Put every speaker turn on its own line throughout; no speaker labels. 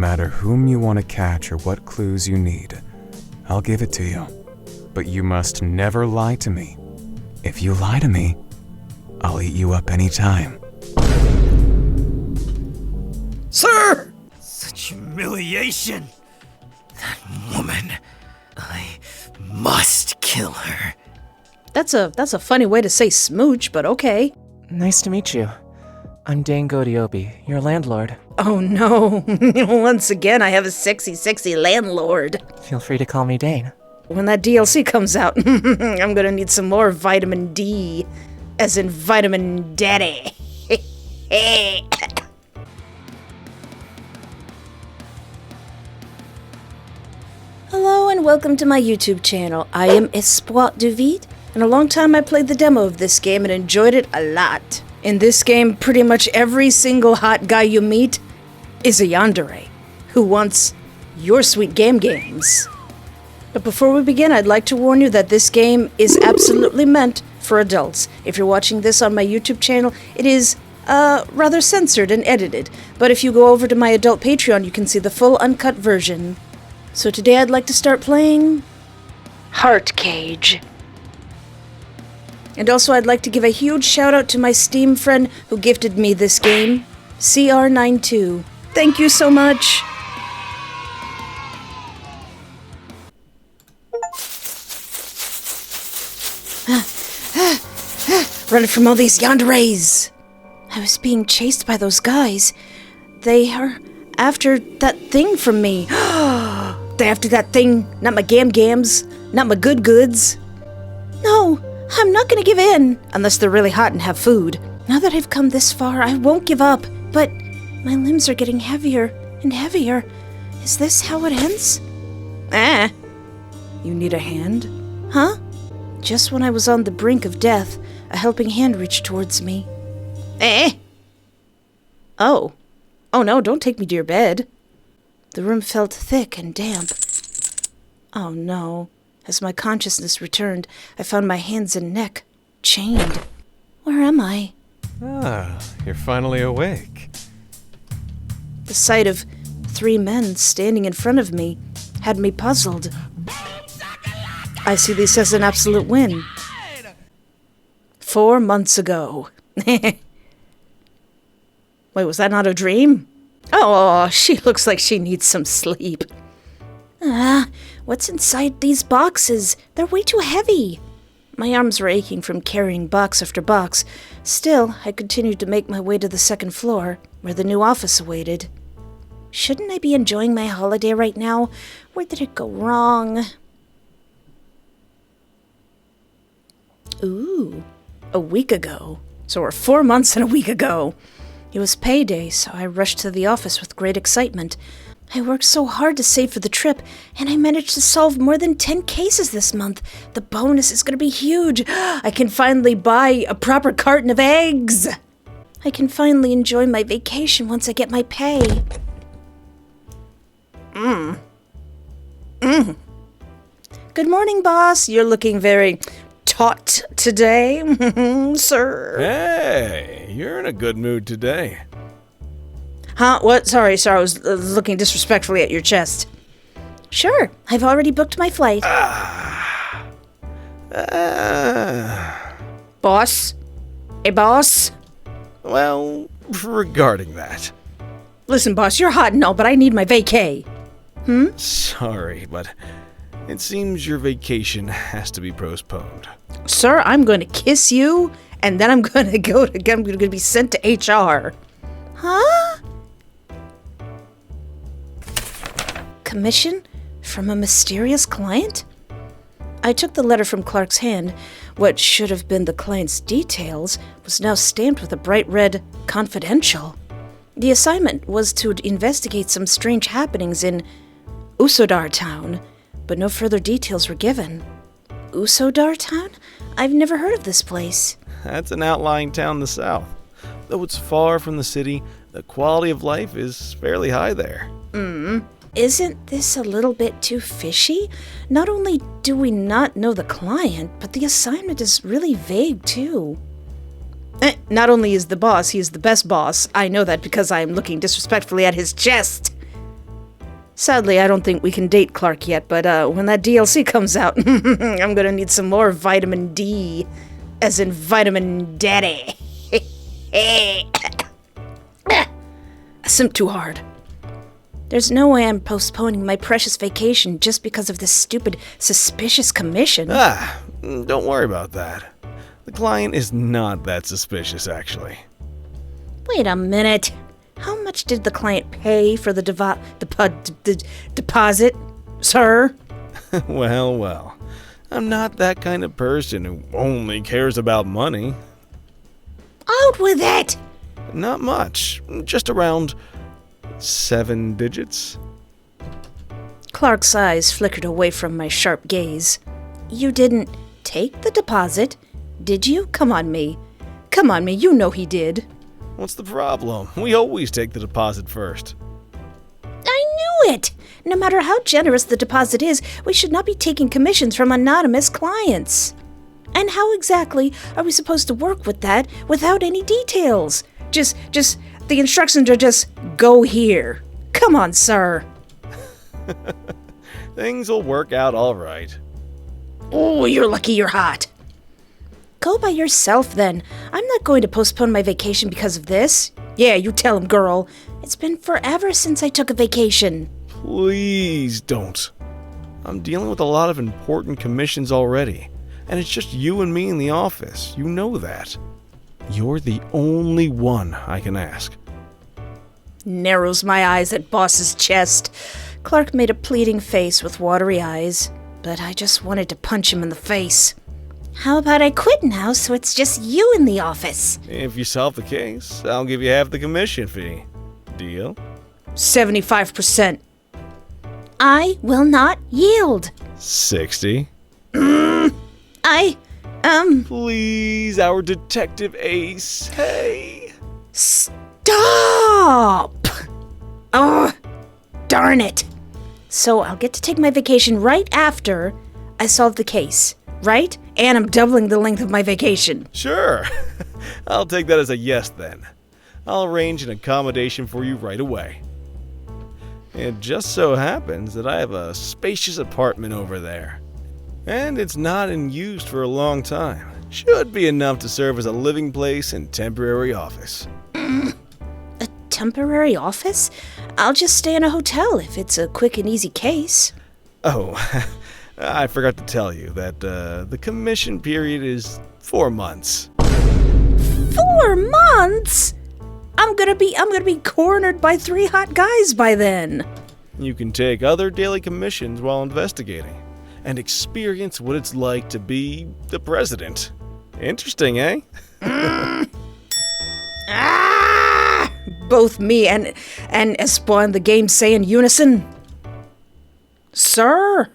matter whom you want to catch or what clues you need, I'll give it to you. But you must never lie to me. If you lie to me, I'll eat you up anytime.
Sir! Such humiliation! That woman. I must kill her.
That's a funny way to say smooch, but okay.
Nice to meet you. I'm Dane Godiobi, your landlord.
Oh no. Once again, I have a sexy landlord.
Feel free to call me Dane.
When that DLC comes out, I'm gonna need some more vitamin D. As in vitamin daddy. Hello and welcome to my YouTube channel. I am Espoir du Vide, and a long time I played the demo of this game and enjoyed it a lot. In this game, pretty much every single hot guy you meet is a Yandere, who wants your sweet games. But before we begin, I'd like to warn you that this game is absolutely meant for adults. If you're watching this on my YouTube channel, it is rather censored and edited. But if you go over to my adult Patreon, you can see the full uncut version. So today I'd like to start playing Heart Cage. And also I'd like to give a huge shout out to my Steam friend who gifted me this game, CR92. Thank you so much. Running from all these Yanderes. I was being chased by those guys. They are after that thing from me. They after that thing, not my gams, not my goods. No, I'm not gonna give in, unless they're really hot and have food. Now that I've come this far, I won't give up, but my limbs are getting heavier and heavier. Is this how it ends? You need a hand? Huh? Just when I was on the brink of death, a helping hand reached towards me. Oh. Oh no, don't take me to your bed. The room felt thick and damp. Oh no. As my consciousness returned, I found my hands and neck chained. Where am I?
You're finally awake.
The sight of 3 men standing in front of me had me puzzled. I see this as an absolute win. 4 months ago. Wait, was that not a dream? Oh, she looks like she needs some sleep. What's inside these boxes? They're way too heavy. My arms were aching from carrying box after box. Still, I continued to make my way to the 2nd floor, where the new office awaited. Shouldn't I be enjoying my holiday right now? Where did it go wrong? Ooh, a week ago. So we're 4 months and a week ago. It was payday, so I rushed to the office with great excitement. I worked so hard to save for the trip, and I managed to solve more than 10 cases this month. The bonus is going to be huge. I can finally buy a proper carton of eggs. I can finally enjoy my vacation once I get my pay. Good morning, boss. You're looking very taut today, sir.
Hey, you're in a good mood today.
Huh? What? Sorry, I was looking disrespectfully at your chest. Sure, I've already booked my flight. Boss? Hey, boss?
Well, regarding that.
Listen, boss, you're hot and all, but I need my vacay.
Sorry, but it seems your vacation has to be postponed.
Sir, I'm going to kiss you, and then I'm going to be sent to HR. Huh? Commission from a mysterious client? I took the letter from Clark's hand. What should have been the client's details was now stamped with a bright red confidential. The assignment was to investigate some strange happenings in Usodar town, but no further details were given. Usodar town? I've never heard of this place.
That's an outlying town in the south. Though it's far from the city, the quality of life is fairly high there.
Isn't this a little bit too fishy? Not only do we not know the client, but the assignment is really vague too. Not only is the boss, he is the best boss. I know that because I am looking disrespectfully at his chest. Sadly, I don't think we can date Clark yet, but when that DLC comes out, I'm gonna need some more vitamin D, as in vitamin daddy. I simped too hard. There's no way I'm postponing my precious vacation just because of this stupid, suspicious commission.
Don't worry about that. The client is not that suspicious, actually.
Wait a minute. How much did the client pay for the deposit, sir?
Well. I'm not that kind of person who only cares about money.
Out with it!
Not much. Just around 7 digits.
Clark's eyes flickered away from my sharp gaze. You didn't take the deposit, did you? Come on me, you know he did.
What's the problem? We always take the deposit first.
I knew it! No matter how generous the deposit is, we should not be taking commissions from anonymous clients. And how exactly are we supposed to work with that without any details? Just, the instructions are just, go here. Come on, sir.
Things will work out all right.
Oh, you're lucky you're hot. Go by yourself, then. I'm not going to postpone my vacation because of this. Yeah, you tell him, girl. It's been forever since I took a vacation.
Please don't. I'm dealing with a lot of important commissions already, and it's just you and me in the office. You know that. You're the only one I can ask.
Narrows my eyes at boss's chest. Clark made a pleading face with watery eyes, but I just wanted to punch him in the face. How about I quit now so it's just you in the office?
If you solve the case, I'll give you half the commission fee. Deal?
75%. I will not yield.
60. Please, our detective ace. Hey.
Stop! Oh, darn it. So I'll get to take my vacation right after I solve the case, right? And I'm doubling the length of my vacation.
Sure. I'll take that as a yes then. I'll arrange an accommodation for you right away. It just so happens that I have a spacious apartment over there. And it's not in use for a long time. Should be enough to serve as a living place and temporary office.
A temporary office? I'll just stay in a hotel if it's a quick and easy case.
Oh, I forgot to tell you that the commission period is 4 months.
4 months? I'm gonna be cornered by 3 hot guys by then.
You can take other daily commissions while investigating and experience what it's like to be the president. Interesting, eh?
Both me and Espoir in the game say in unison, sir.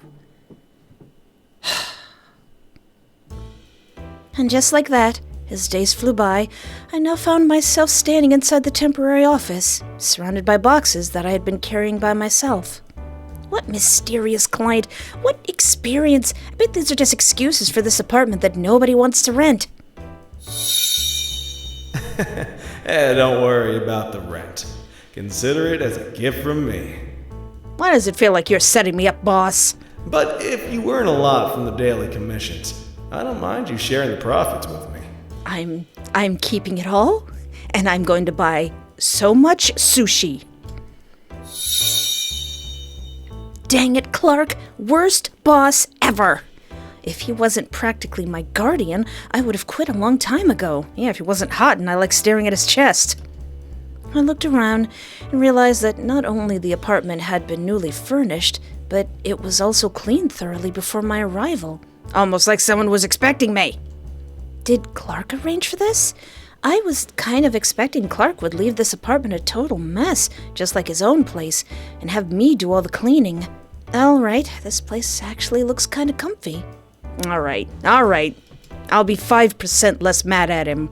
And just like that, as days flew by, I now found myself standing inside the temporary office, surrounded by boxes that I had been carrying by myself. What mysterious client, what experience. I bet these are just excuses for this apartment that nobody wants to rent.
Don't worry about the rent. Consider it as a gift from me.
Why does it feel like you're setting me up, boss?
But if you earn a lot from the daily commissions, I don't mind you sharing the profits with me.
I'm keeping it all, and I'm going to buy so much sushi. Dang it, Clark. Worst boss ever. If he wasn't practically my guardian, I would have quit a long time ago. Yeah, if he wasn't hot and I liked staring at his chest. I looked around and realized that not only the apartment had been newly furnished, but it was also cleaned thoroughly before my arrival. Almost like someone was expecting me. Did Clark arrange for this? I was kind of expecting Clark would leave this apartment a total mess, just like his own place, and have me do all the cleaning. Alright, this place actually looks kind of comfy. Alright. I'll be 5% less mad at him.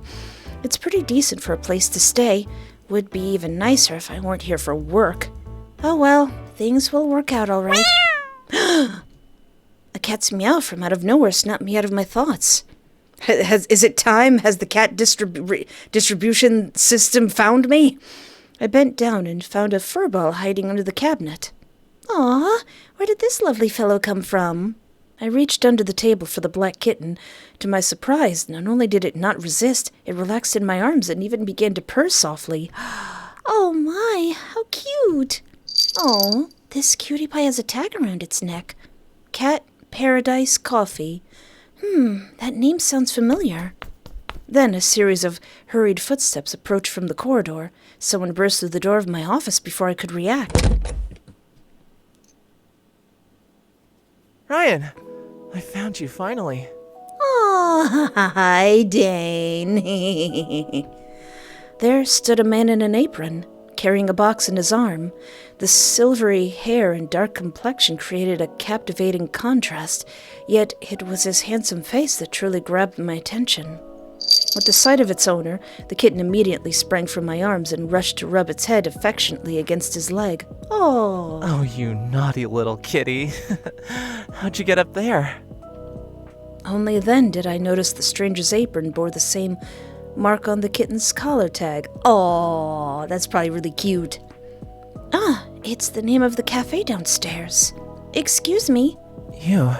It's pretty decent for a place to stay. Would be even nicer if I weren't here for work. Oh well, things will work out alright. A cat's meow from out of nowhere snapped me out of my thoughts. Is it time? Has the cat distribution system found me? I bent down and found a fur ball hiding under the cabinet. Aw, where did this lovely fellow come from? I reached under the table for the black kitten. To my surprise, not only did it not resist, it relaxed in my arms and even began to purr softly. Oh my, how cute! Oh, this cutie pie has a tag around its neck. Cat Paradise Coffee. That name sounds familiar. Then a series of hurried footsteps approached from the corridor. Someone burst through the door of my office before I could react.
Ryan, I found you finally.
Oh, hi, Dane. There stood a man in an apron, carrying a box in his arm. The silvery hair and dark complexion created a captivating contrast, yet it was his handsome face that truly grabbed my attention. At the sight of its owner, the kitten immediately sprang from my arms and rushed to rub its head affectionately against his leg. Oh.
Oh, you naughty little kitty. How'd you get up there?
Only then did I notice the stranger's apron bore the same mark on the kitten's collar tag. Oh, that's probably really cute. Ah, it's the name of the cafe downstairs. Excuse me.
You.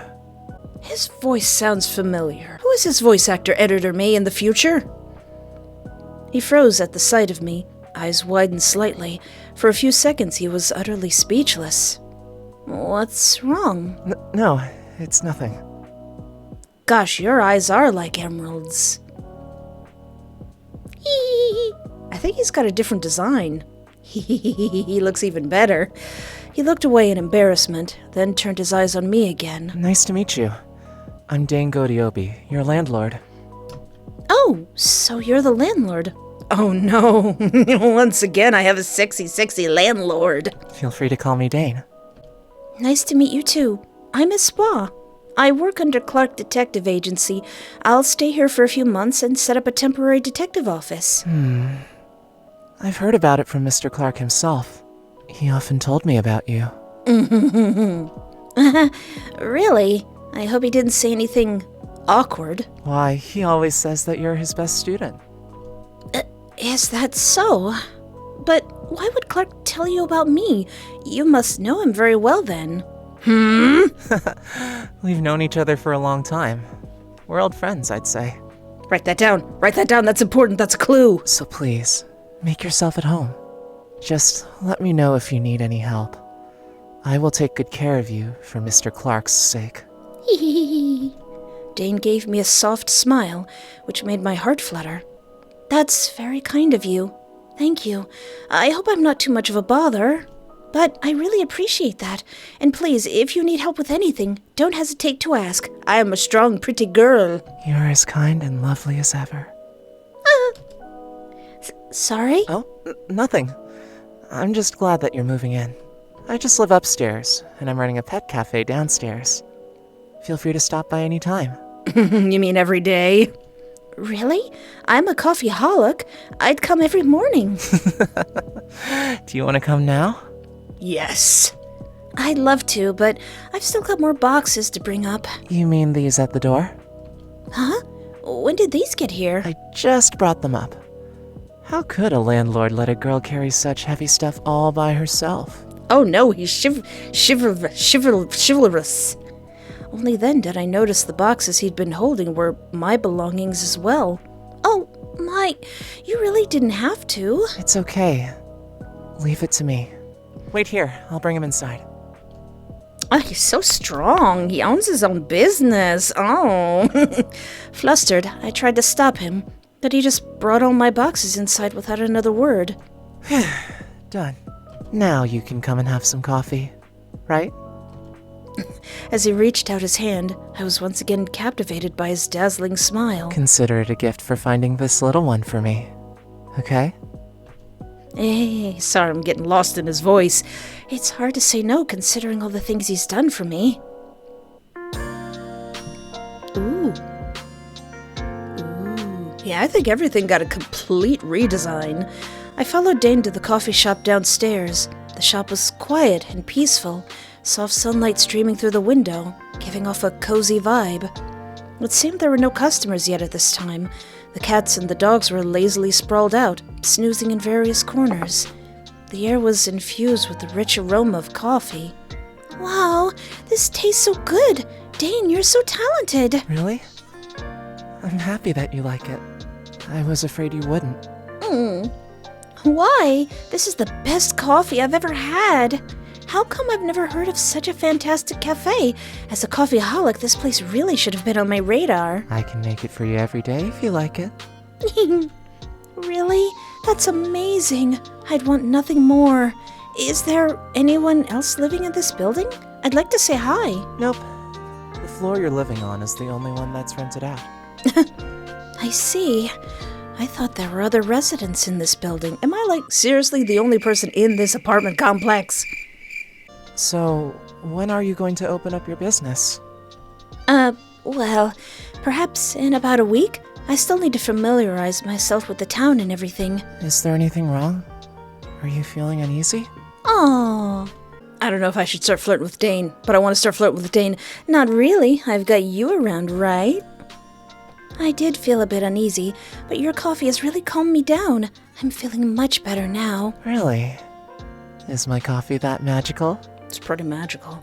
His voice sounds familiar. Who is his voice actor editor May in the future? He froze at the sight of me, eyes widened slightly. For a few seconds he was utterly speechless. What's wrong?
No, it's nothing.
Gosh, your eyes are like emeralds. I think he's got a different design. He looks even better. He looked away in embarrassment, then turned his eyes on me again.
Nice to meet you. I'm Dane Godiobi, your landlord.
Oh, so you're the landlord. Oh no, once again I have a sexy, sexy landlord.
Feel free to call me Dane.
Nice to meet you too. I'm Espoir. I work under Clark Detective Agency. I'll stay here for a few months and set up a temporary detective office.
I've heard about it from Mr. Clark himself. He often told me about you.
Really? I hope he didn't say anything awkward.
Why, he always says that you're his best student.
Is that so? But why would Clark tell you about me? You must know him very well then.
We've known each other for a long time. We're old friends, I'd say.
Write that down. Write that down. That's important. That's a clue.
So please, make yourself at home. Just let me know if you need any help. I will take good care of you for Mr. Clark's sake.
Dane gave me a soft smile, which made my heart flutter. That's very kind of you. Thank you. I hope I'm not too much of a bother. But I really appreciate that. And please, if you need help with anything, don't hesitate to ask. I am a strong, pretty girl.
You're as kind and lovely as ever.
Sorry?
Oh, nothing. I'm just glad that you're moving in. I just live upstairs, and I'm running a pet cafe downstairs. Feel free to stop by any time.
You mean every day? Really? I'm a coffeeholic. I'd come every morning.
Do you want to come now?
Yes. I'd love to, but I've still got more boxes to bring up.
You mean these at the door?
Huh? When did these get here?
I just brought them up. How could a landlord let a girl carry such heavy stuff all by herself?
Oh no, he's chivalrous. Only then did I notice the boxes he'd been holding were my belongings as well. Oh, my, you really didn't have to.
It's okay. Leave it to me. Wait here, I'll bring him inside.
Oh, he's so strong. He owns his own business. Oh. Flustered, I tried to stop him, but he just brought all my boxes inside without another word.
Done. Now you can come and have some coffee, right?
As he reached out his hand, I was once again captivated by his dazzling smile.
Consider it a gift for finding this little one for me, okay?
Hey, sorry I'm getting lost in his voice. It's hard to say no considering all the things he's done for me. Ooh. Yeah, I think everything got a complete redesign. I followed Dane to the coffee shop downstairs. The shop was quiet and peaceful, soft sunlight streaming through the window, giving off a cozy vibe. It seemed there were no customers yet at this time. The cats and the dogs were lazily sprawled out, snoozing in various corners. The air was infused with the rich aroma of coffee. Wow, this tastes so good. Dane, you're so talented.
Really? I'm happy that you like it. I was afraid you wouldn't.
Why? This is the best coffee I've ever had. How come I've never heard of such a fantastic cafe? As a coffeeaholic, this place really should have been on my radar.
I can make it for you every day if you like it.
Really? That's amazing. I'd want nothing more. Is there anyone else living in this building? I'd like to say hi.
Nope. The floor you're living on is the only one that's rented out.
I see. I thought there were other residents in this building. Am I, seriously the only person in this apartment complex?
So, when are you going to open up your business?
Well, perhaps in about a week. I still need to familiarize myself with the town and everything.
Is there anything wrong? Are you feeling uneasy?
Oh, I don't know if I should start flirting with Dane, but I want to start flirting with Dane. Not really. I've got you around, right? I did feel a bit uneasy, but your coffee has really calmed me down. I'm feeling much better now.
Really? Is my coffee that magical?
It's pretty magical.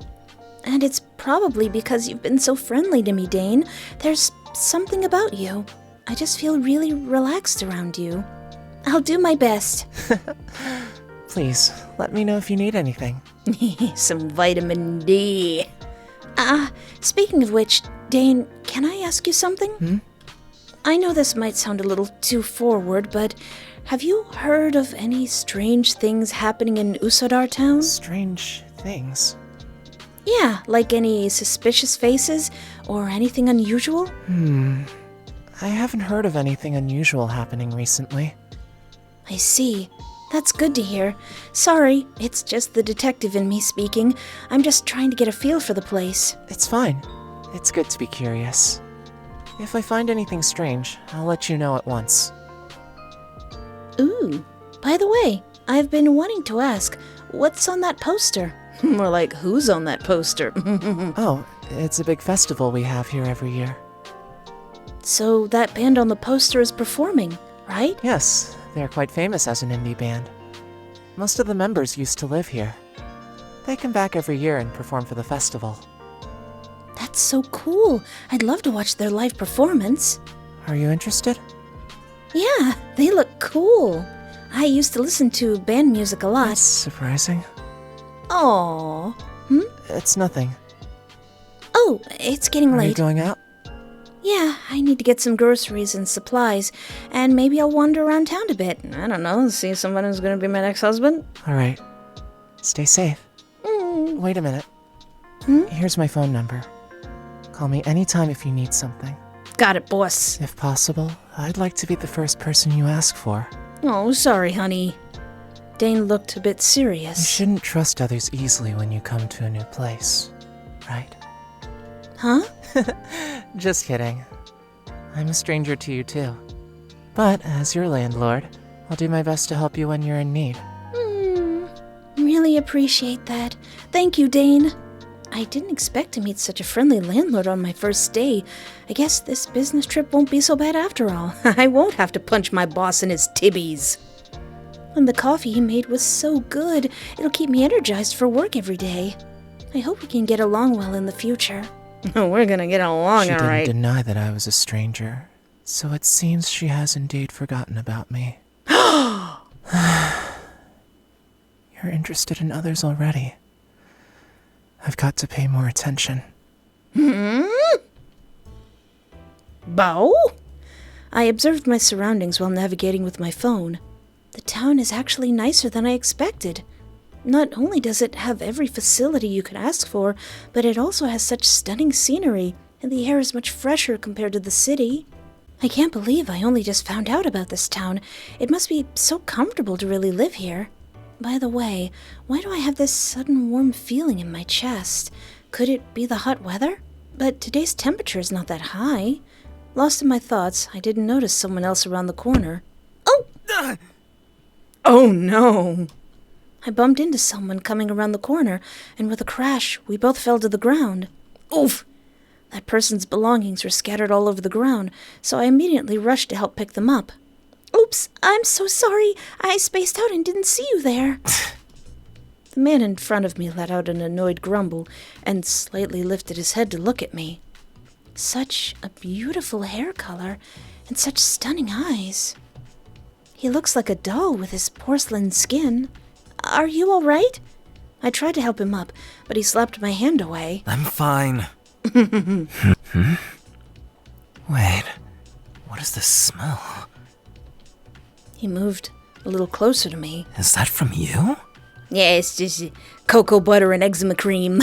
And it's probably because you've been so friendly to me, Dane. There's something about you. I just feel really relaxed around you. I'll do my best.
Please, let me know if you need anything.
Some vitamin D. Speaking of which, Dane, can I ask you something? I know this might sound a little too forward, but have you heard of any strange things happening in Usodar town?
Strange things?
Yeah, like any suspicious faces or anything unusual?
I haven't heard of anything unusual happening recently.
I see. That's good to hear. Sorry, it's just the detective in me speaking. I'm just trying to get a feel for the place.
It's fine. It's good to be curious. If I find anything strange, I'll let you know at once.
Ooh, by the way, I've been wanting to ask, what's on that poster? More like, who's on that poster?
Oh, it's a big festival we have here every year.
So that band on the poster is performing, right?
Yes, they're quite famous as an indie band. Most of the members used to live here. They come back every year and perform for the festival.
That's so cool. I'd love to watch their live performance.
Are you interested?
Yeah, they look cool. I used to listen to band music a lot.
That's surprising.
Aww.
It's nothing.
Oh, it's getting
Are you
late.
going out?
Yeah, I need to get some groceries and supplies, and maybe I'll wander around town a bit. I don't know, see someone who's gonna be my next husband?
Alright. Stay safe. Wait a minute. Here's my phone number. Call me anytime if you need something.
Got it, boss.
If possible, I'd like to be the first person you ask for.
Oh, sorry, honey. Dane looked a bit
You
serious.
shouldn't trust others easily when you come to a new place, right?
Huh?
Just kidding. I'm a stranger to you too. But as your landlord, I'll do my best to help you when you're in need.
Really appreciate that. Thank you, Dane. I didn't expect to meet such a friendly landlord on my first day. I guess this business trip won't be so bad after all. I won't have to punch my boss in his tibbies. And the coffee he made was so good. It'll keep me energized for work every day. I hope we can get along well in the future. We're gonna get along,
She
all right.
didn't deny that I was a stranger, so it seems she has indeed forgotten about me. You're interested in others already. I've got to pay more attention.
Bow? I observed my surroundings while navigating with my phone. The town is actually nicer than I expected. Not only does it have every facility you could ask for, but it also has such stunning scenery, and the air is much fresher compared to the city. I can't believe I only just found out about this town. It must be so comfortable to really live here. By the way, why do I have this sudden warm feeling in my chest? Could it be the hot weather? But today's temperature is not that high. Lost in my thoughts, I didn't notice someone else around the corner. Oh! Oh no! I bumped into someone coming around the corner, and with a crash, we both fell to the ground. Oof! That person's belongings were scattered all over the ground, so I immediately rushed to help pick them up. Oops, I'm so sorry. I spaced out and didn't see you there. The man in front of me let out an annoyed grumble and slightly lifted his head to look at me. Such a beautiful hair color and such stunning eyes. He looks like a doll with his porcelain skin. Are you all right? I tried to help him up, but he slapped my hand away.
I'm fine. Wait, what is this smell?
He moved a little closer to me.
Is that from you?
Yeah, it's just cocoa butter and eczema cream.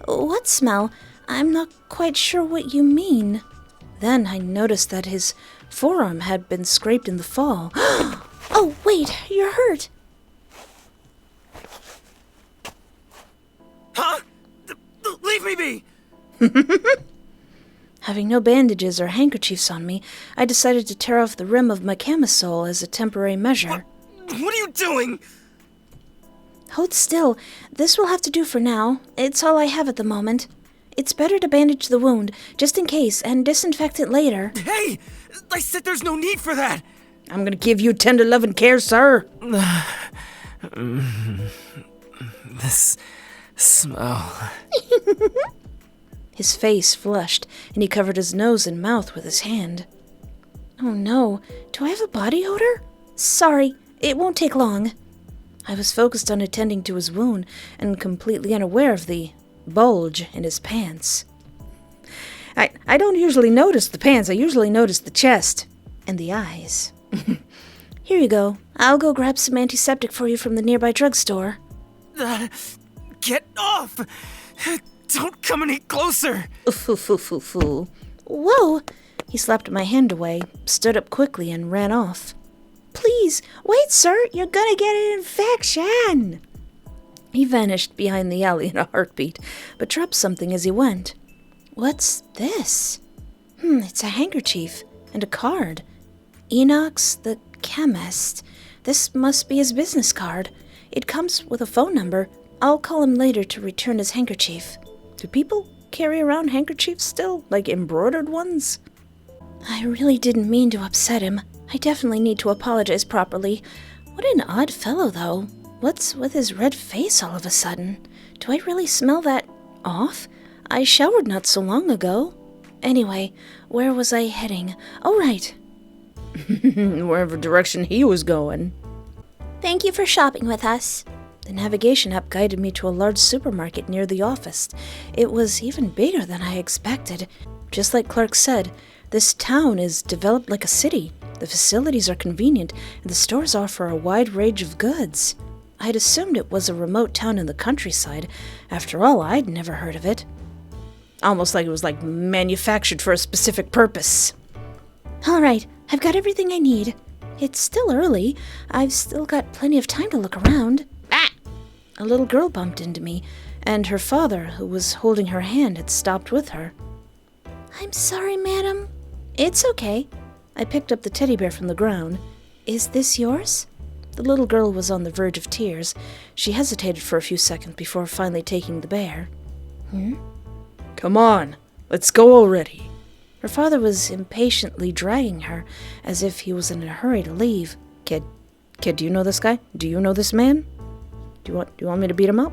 What smell? I'm not quite sure what you mean. Then I noticed that his forearm had been scraped in the fall. Oh, wait, you're hurt.
Huh? Leave me be!
Having no bandages or handkerchiefs on me, I decided to tear off the rim of my camisole as a temporary measure.
What are you doing?
Hold still. This will have to do for now. It's all I have at the moment. It's better to bandage the wound, just in case, and disinfect it later.
Hey! I said there's no need for that!
I'm gonna give you tender loving care, sir.
This smell...
His face flushed, and he covered his nose and mouth with his hand. Oh no, do I have a body odor? Sorry, it won't take long. I was focused on attending to his wound and completely unaware of the bulge in his pants. I don't usually notice the pants, I usually notice the chest and the eyes. Here you go. I'll go grab some antiseptic for you from the nearby drugstore.
Get off! Don't come any closer!
Whoa! He slapped my hand away, stood up quickly, and ran off. Please, wait, sir! You're gonna get an infection! He vanished behind the alley in a heartbeat, but dropped something as he went. What's this? It's a handkerchief and a card. Enoch's the chemist. This must be his business card. It comes with a phone number. I'll call him later to return his handkerchief. Do people carry around handkerchiefs still, like embroidered ones? I really didn't mean to upset him. I definitely need to apologize properly. What an odd fellow, though. What's with his red face all of a sudden? Do I really smell that off? I showered not so long ago. Anyway, where was I heading? Oh, right. Wherever direction he was going. Thank you for shopping with us. The navigation app guided me to a large supermarket near the office. It was even bigger than I expected. Just like Clark said, this town is developed like a city. The facilities are convenient, and the stores offer a wide range of goods. I'd assumed it was a remote town in the countryside. After all, I'd never heard of it. Almost like it was manufactured for a specific purpose. All right, I've got everything I need. It's still early. I've still got plenty of time to look around. A little girl bumped into me, and her father, who was holding her hand, had stopped with her. I'm sorry, madam. It's okay. I picked up the teddy bear from the ground. Is this yours? The little girl was on the verge of tears. She hesitated for a few seconds before finally taking the bear. Come on, let's go already. Her father was impatiently dragging her, as if he was in a hurry to leave. Kid, do you know this guy? Do you know this man? Do you want me to beat him up?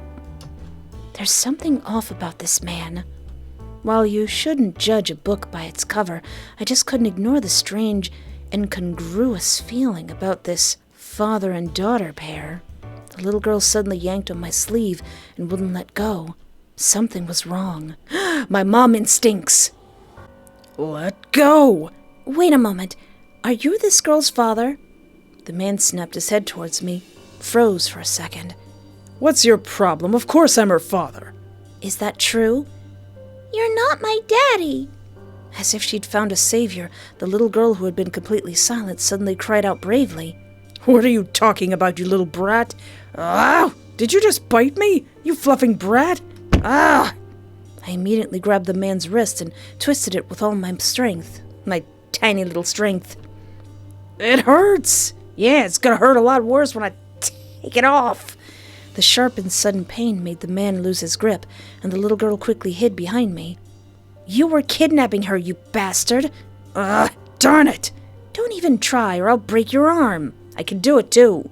There's something off about this man. While you shouldn't judge a book by its cover, I just couldn't ignore the strange, incongruous feeling about this father and daughter pair. The little girl suddenly yanked on my sleeve and wouldn't let go. Something was wrong. My mom instincts. Let go! Wait a moment. Are you this girl's father? The man snapped his head towards me, froze for a second. What's your problem? Of course I'm her father. Is that true? You're not my daddy. As if she'd found a savior, the little girl who had been completely silent suddenly cried out bravely. What are you talking about, you little brat? Ah! Did you just bite me? You fluffing brat? Ah! I immediately grabbed the man's wrist and twisted it with all my strength. My tiny little strength. It hurts! Yeah, it's gonna hurt a lot worse when I take it off. The sharp and sudden pain made the man lose his grip, and the little girl quickly hid behind me. You were kidnapping her, you bastard! Darn it! Don't even try, or I'll break your arm. I can do it, too.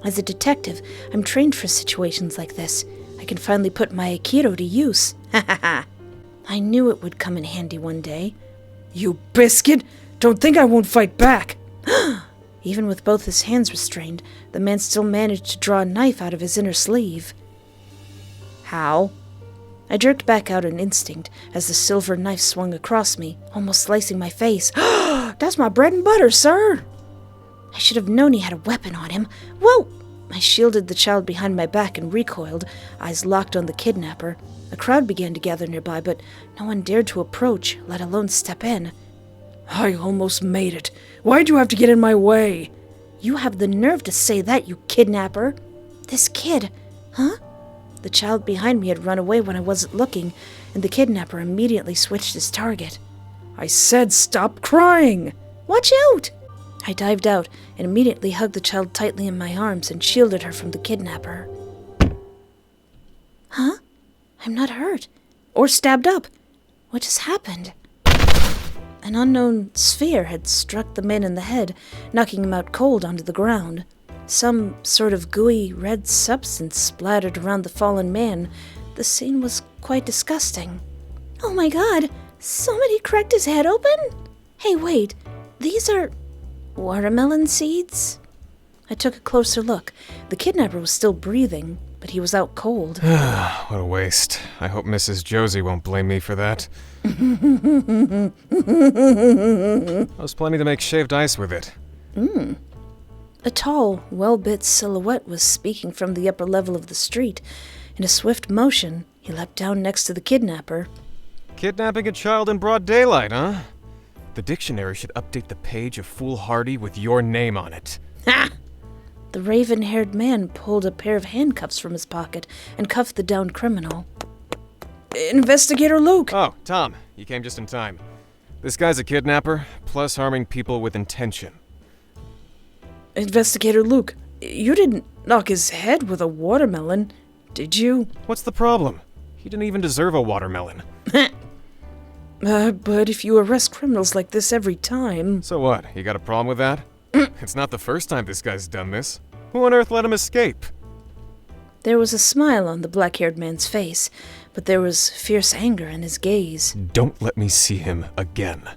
As a detective, I'm trained for situations like this. I can finally put my aikido to use. Ha ha ha. I knew it would come in handy one day.
You biscuit! Don't think I won't fight back!
Even with both his hands restrained, the man still managed to draw a knife out of his inner sleeve. How? I jerked back out an instinct as the silver knife swung across me, almost slicing my face.
That's my bread and butter, sir!
I should have known he had a weapon on him. Whoa! I shielded the child behind my back and recoiled, eyes locked on the kidnapper. A crowd began to gather nearby, but no one dared to approach, let alone step in.
I almost made it. Why'd you have to get in my way?
You have the nerve to say that, you kidnapper! This kid, huh? The child behind me had run away when I wasn't looking, and the kidnapper immediately switched his target.
I said stop crying!
Watch out! I dived out and immediately hugged the child tightly in my arms and shielded her from the kidnapper. Huh? I'm not hurt. Or stabbed up. What just happened? An unknown sphere had struck the man in the head, knocking him out cold onto the ground. Some sort of gooey red substance splattered around the fallen man. The scene was quite disgusting. Oh my god! Somebody cracked his head open? Hey, wait. These are watermelon seeds? I took a closer look. The kidnapper was still breathing, but he was out cold.
What a waste. I hope Mrs. Josie won't blame me for that. I was planning to make shaved ice with it.
A tall, well-built silhouette was speaking from the upper level of the street. In a swift motion, he leapt down next to the kidnapper.
Kidnapping a child in broad daylight, huh? The dictionary should update the page of foolhardy with your name on it.
Ha! The raven-haired man pulled a pair of handcuffs from his pocket and cuffed the downed criminal.
Investigator Luke!
Oh, Tom, you came just in time. This guy's a kidnapper, plus harming people with intention.
Investigator Luke, you didn't knock his head with a watermelon, did you?
What's the problem? He didn't even deserve a watermelon.
But if you arrest criminals like this every time...
So what, you got a problem with that? It's not the first time this guy's done this. Who on earth let him escape?
There was a smile on the black-haired man's face, but there was fierce anger in his gaze.
Don't let me see him again.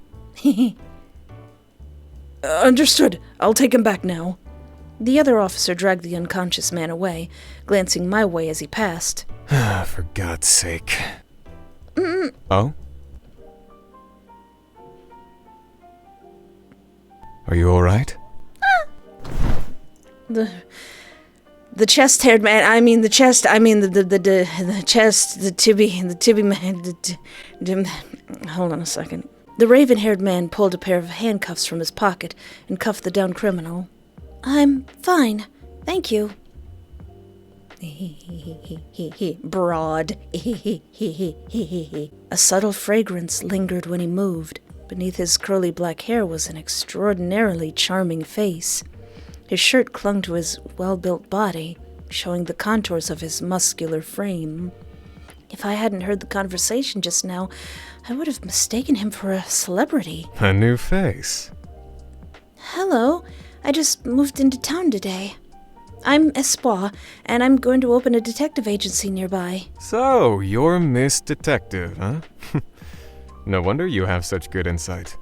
Understood. I'll take him back now.
The other officer dragged the unconscious man away, glancing my way as he passed.
For God's sake. Oh? Are you alright?
The chest-haired man, the chest, the chest, the tibby man, hold on a second. The raven-haired man pulled a pair of handcuffs from his pocket and cuffed the downed criminal. I'm fine, thank you. Broad. A subtle fragrance lingered when he moved. Beneath his curly black hair was an extraordinarily charming face. His shirt clung to his well-built body, showing the contours of his muscular frame. If I hadn't heard the conversation just now, I would have mistaken him for a celebrity.
A new face.
Hello, I just moved into town today. I'm Espoir, and I'm going to open a detective agency nearby.
So, you're Miss Detective, huh? No wonder you have such good insight.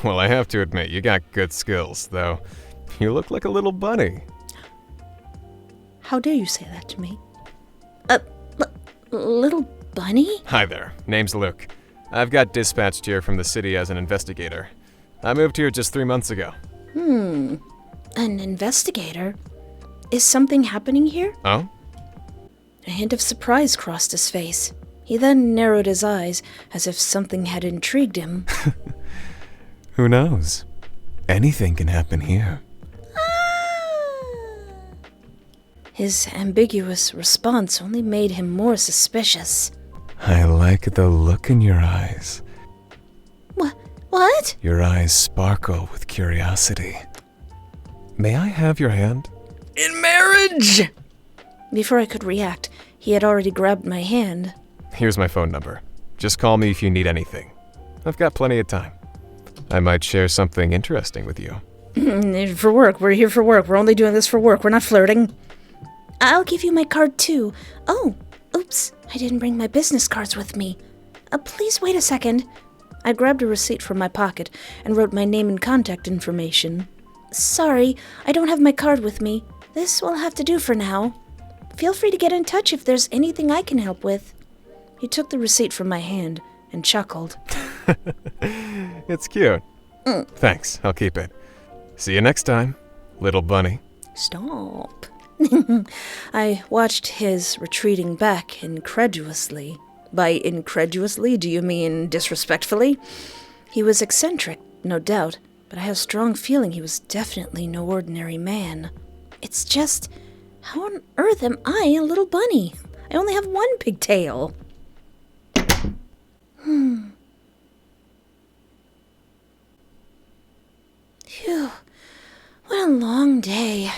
Well, I have to admit, you got good skills, though. You look like a little bunny.
How dare you say that to me? Little bunny?
Hi there, name's Luke. I've got dispatched here from the city as an investigator. I moved here just 3 months ago.
An investigator? Is something happening here?
Oh?
A hint of surprise crossed his face. He then narrowed his eyes, as if something had intrigued him.
Who knows? Anything can happen here.
His ambiguous response only made him more suspicious.
I like the look in your eyes.
What?
Your eyes sparkle with curiosity. May I have your hand?
In marriage!
Before I could react, he had already grabbed my hand.
Here's my phone number. Just call me if you need anything. I've got plenty of time. I might share something interesting with you.
For work. We're here for work. We're only doing this for work. We're not flirting. I'll give you my card, too. Oh, oops. I didn't bring my business cards with me. Please wait a second. I grabbed a receipt from my pocket and wrote my name and contact information. Sorry, I don't have my card with me. This will have to do for now. Feel free to get in touch if there's anything I can help with. He took the receipt from my hand and chuckled.
It's cute. Thanks, I'll keep it. See you next time, little bunny.
Stop. I watched his retreating back incredulously. By incredulously, do you mean disrespectfully? He was eccentric, no doubt, but I have a strong feeling he was definitely no ordinary man. It's just, how on earth am I a little bunny? I only have one pigtail. Phew, what a long day.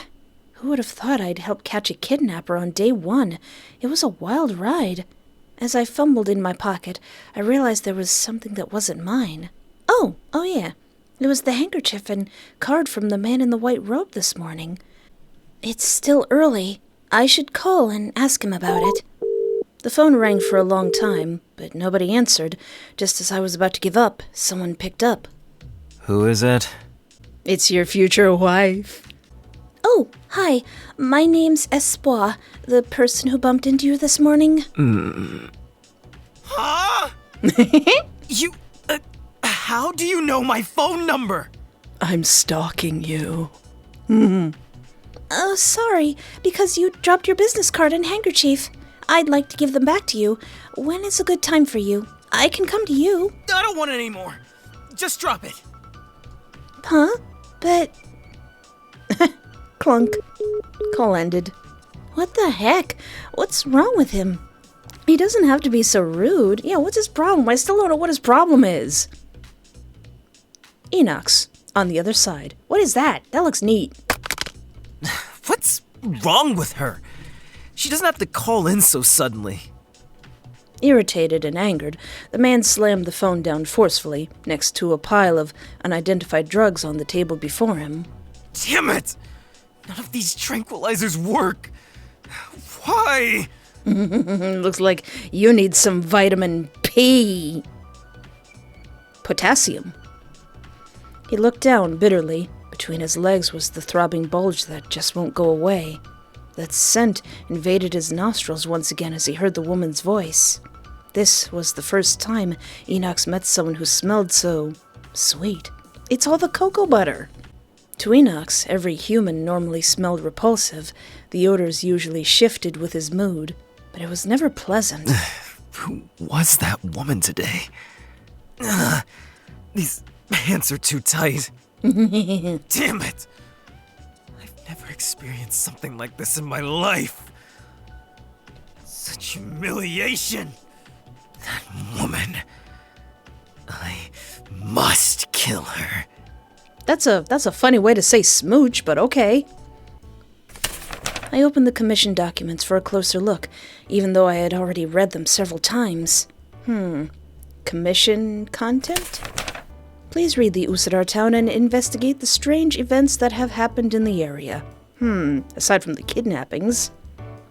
Who would have thought I'd help catch a kidnapper on day one? It was a wild ride. As I fumbled in my pocket, I realized there was something that wasn't mine. Oh yeah. It was the handkerchief and card from the man in the white robe this morning. It's still early. I should call and ask him about it. The phone rang for a long time, but nobody answered. Just as I was about to give up, someone picked up.
Who is it?
It's your future wife. Oh, hi. My name's Espoir, the person who bumped into you this morning.
Huh? You... how do you know my phone number?
I'm stalking you.
Oh, sorry, because you dropped your business card and handkerchief. I'd like to give them back to you. When is a good time for you? I can come to you.
I don't want it anymore. Just drop it.
Huh? But... Clunk. Call ended. What the heck? What's wrong with him? He doesn't have to be so rude. Yeah, what's his problem? I still don't know what his problem is. Enoch's on the other side. What is that? That looks neat.
What's wrong with her? She doesn't have to call in so suddenly.
Irritated and angered, the man slammed the phone down forcefully next to a pile of unidentified drugs on the table before him.
Damn it! None of these tranquilizers work. Why?
Looks like you need some vitamin P. Potassium. He looked down bitterly. Between his legs was the throbbing bulge that just won't go away. That scent invaded his nostrils once again as he heard the woman's voice. This was the first time Enoch's met someone who smelled so sweet. It's all the cocoa butter. To Enoch's, every human normally smelled repulsive. The odors usually shifted with his mood, but it was never pleasant.
Who was that woman today? These pants are too tight. Damn it! I've never experienced something like this in my life. Such humiliation. That woman. I must kill her.
That's a funny way to say smooch, but okay. I opened the commission documents for a closer look, even though I had already read them several times. Commission content? Please read the Usodar town and investigate the strange events that have happened in the area. Aside from the kidnappings.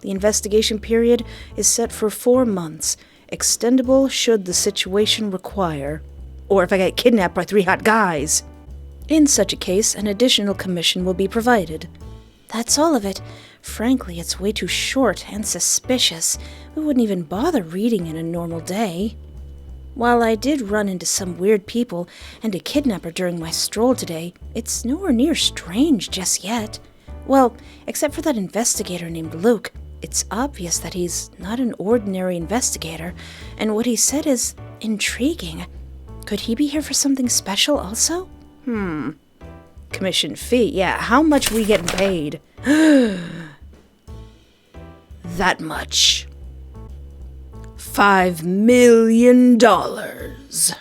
The investigation period is set for 4 months, extendable should the situation require. Or if I get kidnapped by 3 hot guys. In such a case, an additional commission will be provided. That's all of it. Frankly, it's way too short and suspicious. We wouldn't even bother reading in a normal day. While I did run into some weird people and a kidnapper during my stroll today, it's nowhere near strange just yet. Well, except for that investigator named Luke. It's obvious that he's not an ordinary investigator, and what he said is intriguing. Could he be here for something special also? Commission fee. Yeah, how much we getting paid? That much. $5 million. The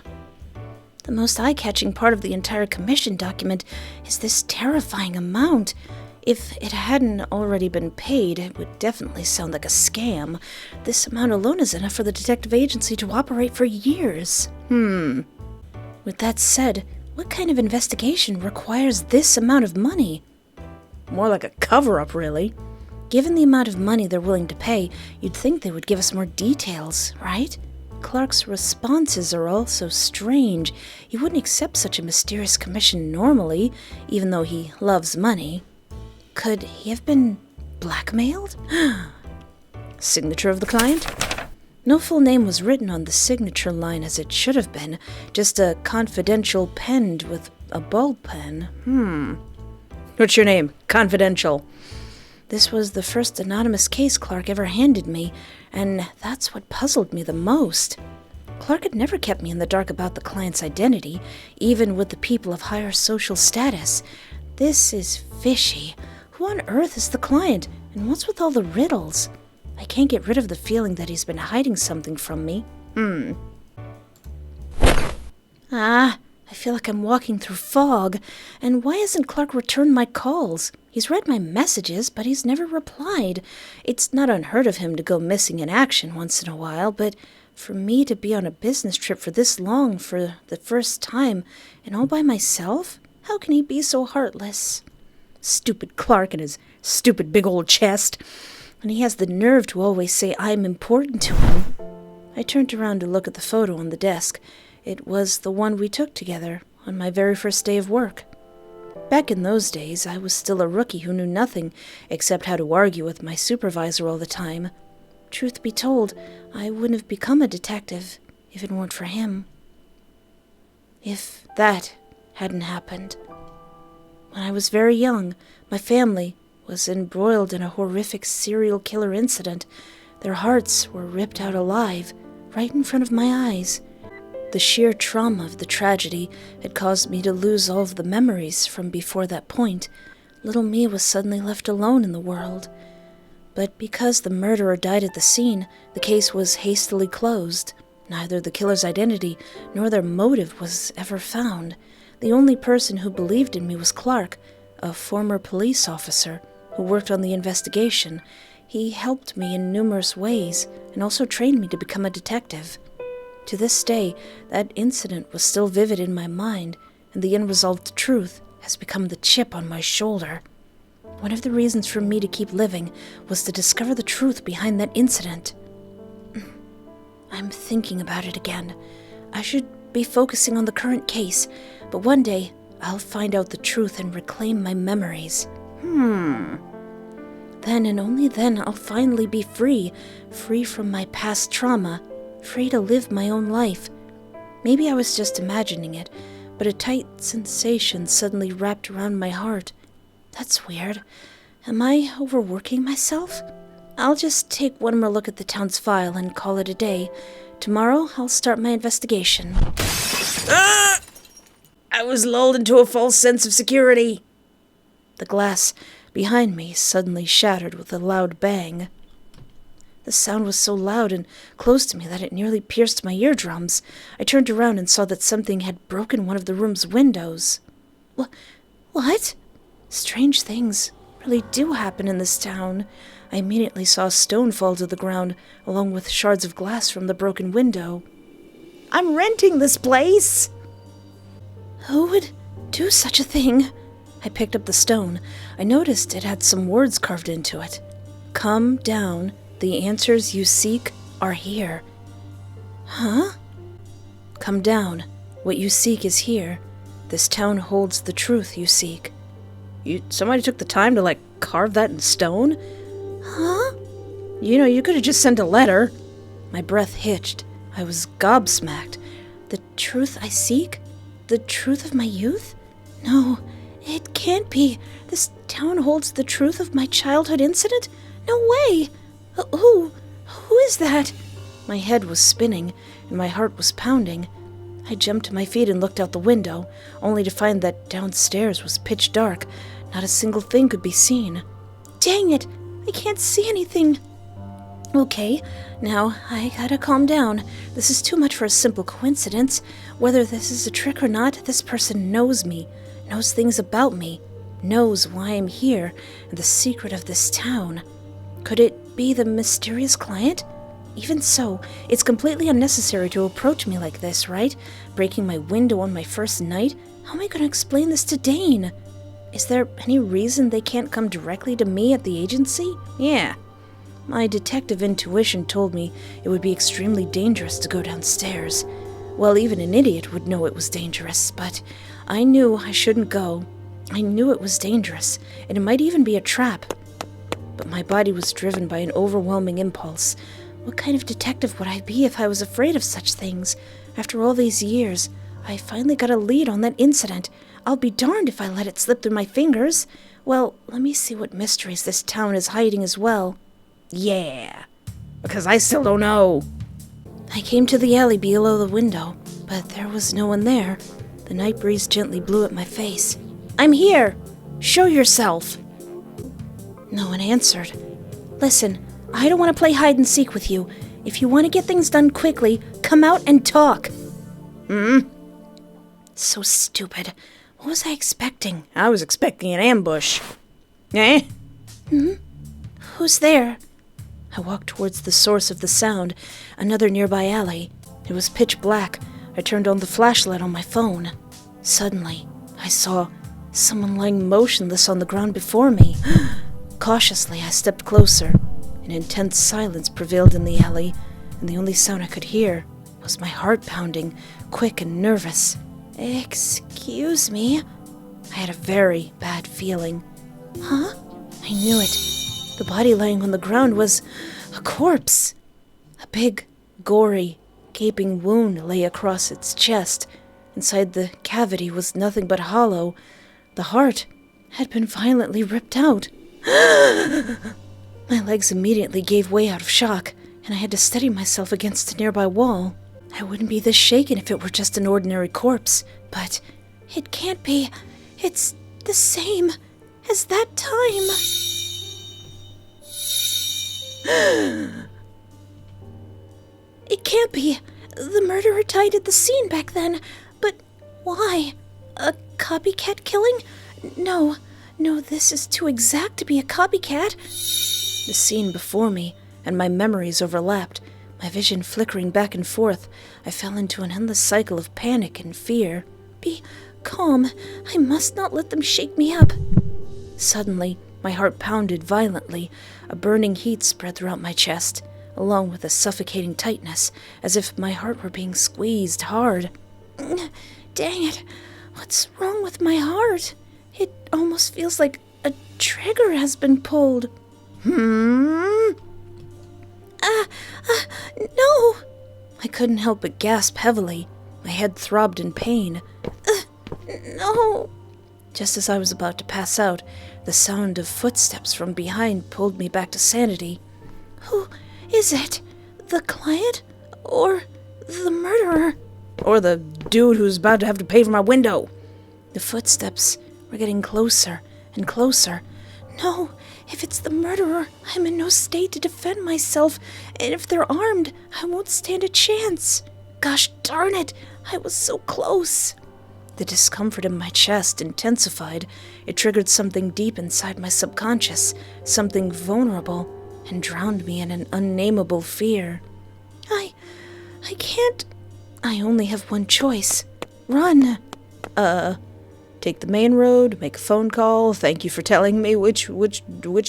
most eye-catching part of the entire commission document is this terrifying amount. If it hadn't already been paid, it would definitely sound like a scam. This amount alone is enough for the detective agency to operate for years. With that said, What kind of investigation requires this amount of money?
More like a cover-up, really.
Given the amount of money they're willing to pay, you'd think they would give us more details, right? Clark's responses are all so strange. He wouldn't accept such a mysterious commission normally, even though he loves money. Could he have been blackmailed?
Signature of the client?
No full name was written on the signature line as it should have been, just a confidential penned with a ball pen.
What's your name? Confidential.
This was the first anonymous case Clark ever handed me, and that's what puzzled me the most. Clark had never kept me in the dark about the client's identity, even with the people of higher social status. This is fishy. Who on earth is the client, and what's with all the riddles? I can't get rid of the feeling that he's been hiding something from me. I feel like I'm walking through fog. And why hasn't Clark returned my calls? He's read my messages, but he's never replied. It's not unheard of him to go missing in action once in a while, but for me to be on a business trip for this long for the first time, and all by myself? How can he be so heartless?
Stupid Clark and his stupid big old chest.
And he has the nerve to always say I'm important to him. I turned around to look at the photo on the desk. It was the one we took together on my very first day of work. Back in those days, I was still a rookie who knew nothing except how to argue with my supervisor all the time. Truth be told, I wouldn't have become a detective if it weren't for him. If that hadn't happened. When I was very young, my family was embroiled in a horrific serial killer incident. Their hearts were ripped out alive, right in front of my eyes. The sheer trauma of the tragedy had caused me to lose all of the memories from before that point. Little me was suddenly left alone in the world. But because the murderer died at the scene, the case was hastily closed. Neither the killer's identity nor their motive was ever found. The only person who believed in me was Clark, a former police officer who worked on the investigation. He helped me in numerous ways and also trained me to become a detective. To this day, that incident was still vivid in my mind, and the unresolved truth has become the chip on my shoulder. One of the reasons for me to keep living was to discover the truth behind that incident. I'm thinking about it again. I should be focusing on the current case, but one day I'll find out the truth and reclaim my memories. Then and only then I'll finally be free from my past trauma, free to live my own life. Maybe I was just imagining it, but a tight sensation suddenly wrapped around my heart. That's weird. Am I overworking myself? I'll just take one more look at the town's file and call it a day. Tomorrow, I'll start my investigation.
I was lulled into a false sense of security.
The glass behind me suddenly shattered with a loud bang. The sound was so loud and close to me that it nearly pierced my eardrums. I turned around and saw that something had broken one of the room's windows. What? Strange things really do happen in this town. I immediately saw a stone fall to the ground, along with shards of glass from the broken window.
I'm renting this place!
Who would do such a thing? I picked up the stone. I noticed it had some words carved into it. Come down. The answers you seek are here. Huh? Come down. What you seek is here. This town holds the truth you seek.
Somebody took the time to, carve that in stone?
Huh?
You could have just sent a letter.
My breath hitched. I was gobsmacked. The truth I seek? The truth of my youth? No, it can't be. This town holds the truth of my childhood incident? No way! Who is that? My head was spinning, and my heart was pounding. I jumped to my feet and looked out the window, only to find that downstairs was pitch dark. Not a single thing could be seen. Dang it! I can't see anything. Okay, now I gotta calm down. This is too much for a simple coincidence. Whether this is a trick or not, this person knows me, knows things about me, knows why I'm here, and the secret of this town. Could it be the mysterious client? Even so, it's completely unnecessary to approach me like this, right? Breaking my window on my first night? How am I going to explain this to Dane? Is there any reason they can't come directly to me at the agency? Yeah. My detective intuition told me it would be extremely dangerous to go downstairs. Well, even an idiot would know it was dangerous, but I knew I shouldn't go. I knew it was dangerous, and it might even be a trap. But my body was driven by an overwhelming impulse. What kind of detective would I be if I was afraid of such things? After all these years, I finally got a lead on that incident. I'll be darned if I let it slip through my fingers. Well, let me see what mysteries this town is hiding as well. Yeah, because I still don't know. I came to the alley below the window, but there was no one there. The night breeze gently blew at my face. I'm here! Show yourself! No one answered. Listen, I don't want to play hide and seek with you. If you want to get things done quickly, come out and talk. So stupid. What was I expecting?
I was expecting an ambush. Eh?
Who's there? I walked towards the source of the sound, another nearby alley. It was pitch black. I turned on the flashlight on my phone. Suddenly, I saw someone lying motionless on the ground before me. Cautiously, I stepped closer. An intense silence prevailed in the alley, and the only sound I could hear was my heart pounding, quick and nervous. Excuse me? I had a very bad feeling. Huh? I knew it. The body lying on the ground was a corpse. A big, gory, gaping wound lay across its chest. Inside the cavity was nothing but hollow. The heart had been violently ripped out. My legs immediately gave way out of shock, and I had to steady myself against a nearby wall. I wouldn't be this shaken if it were just an ordinary corpse, but it can't be. It's the same as that time. It can't be. The murderer died at the scene back then. But why? A copycat killing? No, this is too exact to be a copycat. The scene before me and my memories overlapped, my vision flickering back and forth. I fell into an endless cycle of panic and fear. Be calm. I must not let them shake me up. Suddenly, my heart pounded violently. A burning heat spread throughout my chest, along with a suffocating tightness, as if my heart were being squeezed hard. Dang it! What's wrong with my heart? It almost feels like a trigger has been pulled. No! I couldn't help but gasp heavily. My head throbbed in pain. No! Just as I was about to pass out, the sound of footsteps from behind pulled me back to sanity. Who is it? The client? Or the murderer?
Or the dude who's about to have to pay for my window.
The footsteps were getting closer and closer. No, if it's the murderer, I'm in no state to defend myself, and if they're armed, I won't stand a chance. Gosh darn it, I was so close. The discomfort in my chest intensified. It triggered something deep inside my subconscious, something vulnerable, and drowned me in an unnameable fear. I can't. I only have one choice. Run.
Take the main road, make a phone call. Thank you for telling me which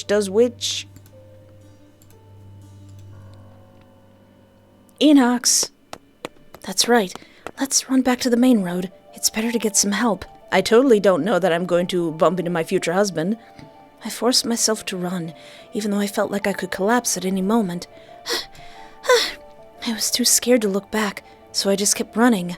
does which.
Enoch's. That's right. Let's run back to the main road. It's better to get some help.
I totally don't know that I'm going to bump into my future husband.
I forced myself to run, even though I felt like I could collapse at any moment. I was too scared to look back, so I just kept running.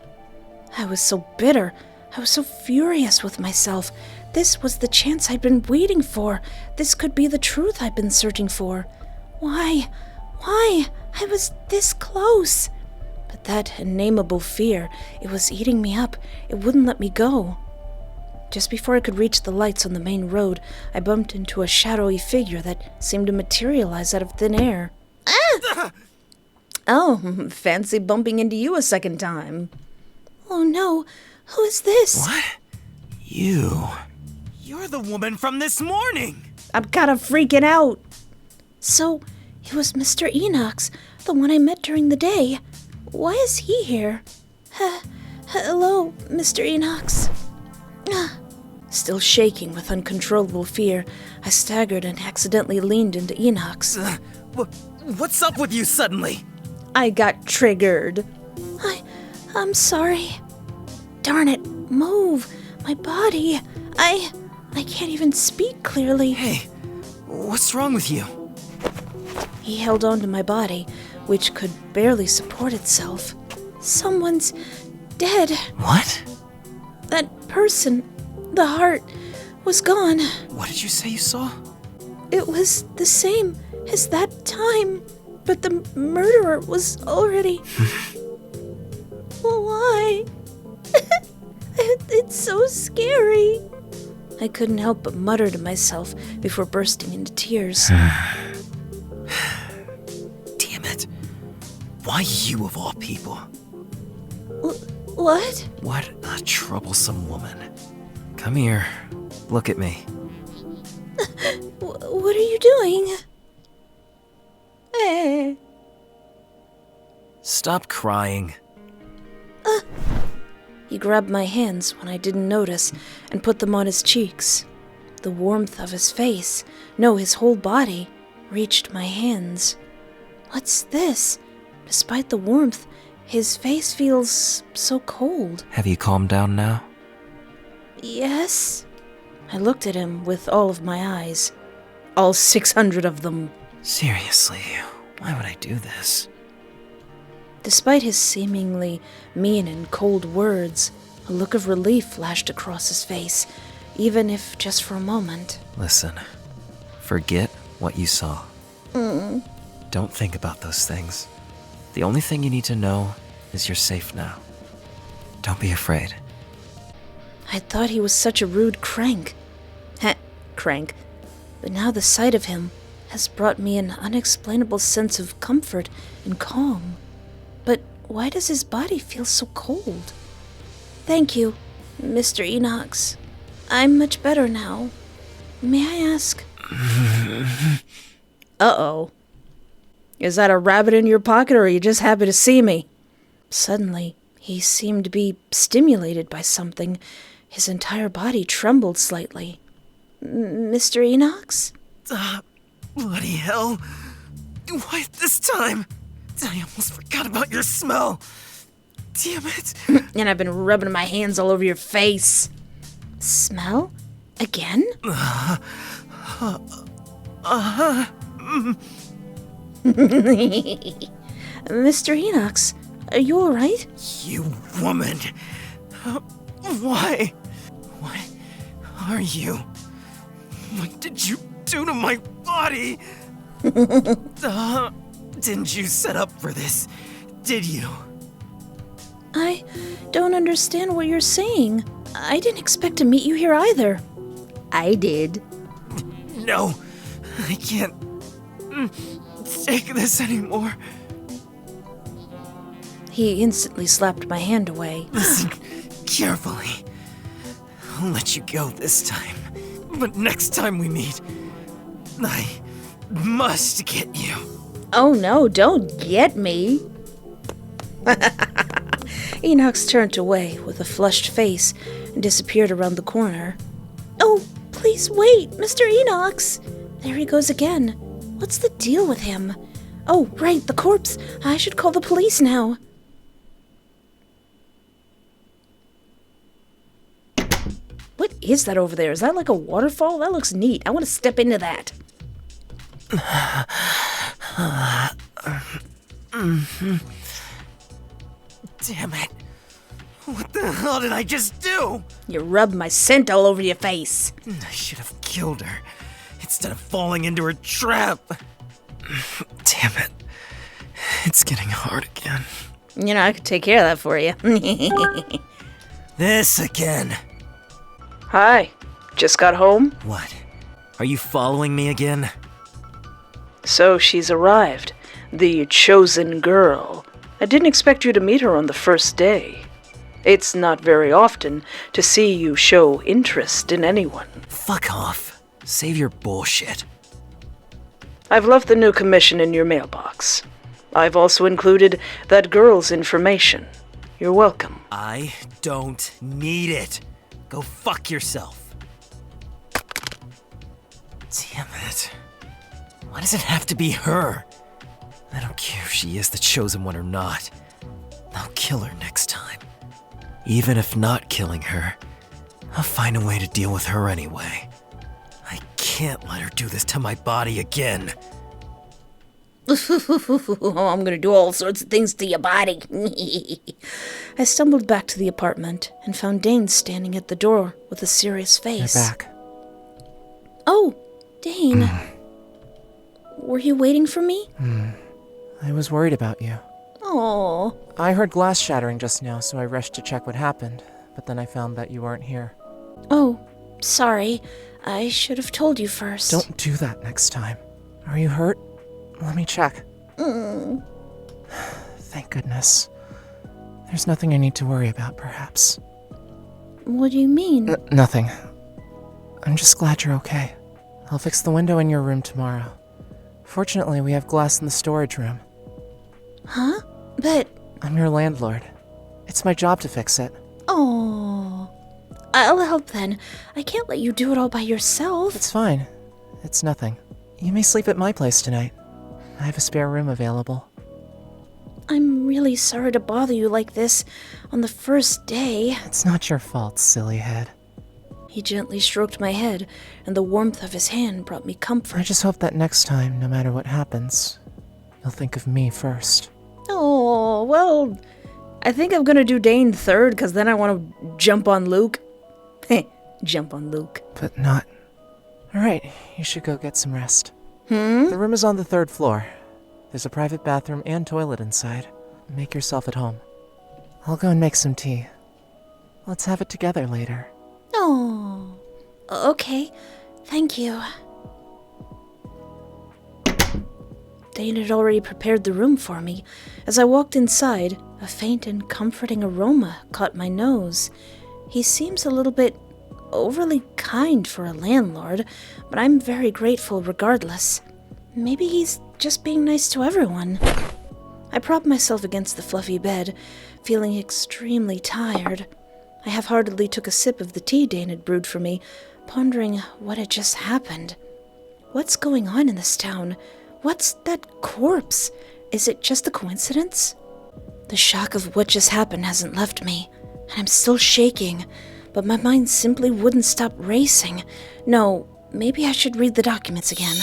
I was so bitter. I was so furious with myself. This was the chance I'd been waiting for. This could be the truth I'd been searching for. Why? I was this close. But that unnameable fear, it was eating me up. It wouldn't let me go. Just before I could reach the lights on the main road, I bumped into a shadowy figure that seemed to materialize out of thin air.
Ah! Oh, fancy bumping into you a second time.
Oh no, who is this?
What? You're the woman from this morning!
I'm kind of freaking out.
So, it was Mr. Enoch's, the one I met during the day. Why is he here? Hello, Mr. Enoch's. Still shaking with uncontrollable fear, I staggered and accidentally leaned into Enoch's.
What's up with you suddenly?
I got triggered.
I'm sorry. Darn it, move. My body. I can't even speak clearly.
Hey, what's wrong with you?
He held onto my body, which could barely support itself. Someone's dead.
What?
That person, the heart, was gone.
What did you say you saw?
It was the same as that time, but the murderer was already... Why? It's so scary. I couldn't help but mutter to myself before bursting into tears.
Damn it. Why you of all people?
What?
What a troublesome woman. Come here. Look at me.
What are you doing?
Stop crying.
He grabbed my hands when I didn't notice and put them on his cheeks. The warmth of his face, no, his whole body, reached my hands. What's this? Despite the warmth, his face feels so cold.
Have you calmed down now?
Yes? I looked at him with all of my eyes. All 600 of them.
Seriously, why would I do this?
Despite his seemingly mean and cold words, a look of relief flashed across his face, even if just for a moment.
Listen, forget what you saw. Don't think about those things. The only thing you need to know is you're safe now. Don't be afraid.
I thought he was such a rude crank. Crank. But now the sight of him has brought me an unexplainable sense of comfort and calm. But why does his body feel so cold? Thank you, Mr. Enoch. I'm much better now. May I ask?
Uh-oh. Is that a rabbit in your pocket, or are you just happy to see me?
Suddenly, he seemed to be stimulated by something. His entire body trembled slightly. Mr. Enoch?
Bloody hell. Why this time? I almost forgot about your smell. Damn it.
And I've been rubbing my hands all over your face.
Smell? Again? Mr. Enoch, are you alright?
You woman. Why? What are you? What did you do to my body? Didn't you set up for this, did you?
I don't understand what you're saying. I didn't expect to meet you here either.
I did.
No, I can't take this anymore.
He instantly slapped my hand away.
Listen carefully. I'll let you go this time. But next time we meet, I must get you.
Oh no, don't get me.
Enoch turned away with a flushed face and disappeared around the corner. Oh, please wait, Mr. Enoch! There he goes again. What's the deal with him? Oh, right, the corpse. I should call the police now.
What is that over there? Is that like a waterfall? That looks neat. I want to step into that.
Damn it. What the hell did I just do?
You rubbed my scent all over your face.
I should have killed her instead of falling into her trap. Damn it. It's getting hard again.
You know, I could take care of that for you.
This again.
Hi. Just got home?
What? Are you following me again?
So she's arrived. The chosen girl. I didn't expect you to meet her on the first day. It's not very often to see you show interest in anyone.
Fuck off. Save your bullshit.
I've left the new commission in your mailbox. I've also included that girl's information. You're welcome.
I don't need it. Go fuck yourself. Damn it. Why does it have to be her? I don't care if she is the chosen one or not. I'll kill her next time. Even if not killing her, I'll find a way to deal with her anyway. I can't let her do this to my body again.
I'm gonna do all sorts of things to your body. I stumbled back to the apartment and found Dane standing at the door with a serious face.
You're back.
Oh, Dane. Were you waiting for me?
I was worried about you.
Oh.
I heard glass shattering just now, so I rushed to check what happened, but then I found that you weren't here.
Oh, sorry. I should have told you first.
Don't do that next time. Are you hurt? Let me check. Thank goodness. There's nothing I need to worry about, perhaps.
What do you mean?
Nothing. I'm just glad you're okay. I'll fix the window in your room tomorrow. Fortunately, we have glass in the storage room.
Huh? But...
I'm your landlord. It's my job to fix it.
Oh. I'll help then. I can't let you do it all by yourself.
It's fine. It's nothing. You may sleep at my place tonight. I have a spare room available.
I'm really sorry to bother you like this on the first day.
It's not your fault, silly head.
He gently stroked my head, and the warmth of his hand brought me comfort.
I just hope that next time, no matter what happens, you'll think of me first.
Oh, well, I think I'm gonna do Dane third, because then I want to jump on Luke. Jump on Luke.
But not... Alright, you should go get some rest.
Hmm?
The room is on the 3rd floor. There's a private bathroom and toilet inside. Make yourself at home. I'll go and make some tea. Let's have it together later.
Oh, okay. Thank you. Dane had already prepared the room for me. As I walked inside, a faint and comforting aroma caught my nose. He seems a little bit overly kind for a landlord, but I'm very grateful regardless. Maybe he's just being nice to everyone. I propped myself against the fluffy bed, feeling extremely tired. I half-heartedly took a sip of the tea Dane had brewed for me, pondering what had just happened. What's going on in this town? What's that corpse? Is it just a coincidence? The shock of what just happened hasn't left me, and I'm still shaking, but my mind simply wouldn't stop racing. No, maybe I should read the documents again.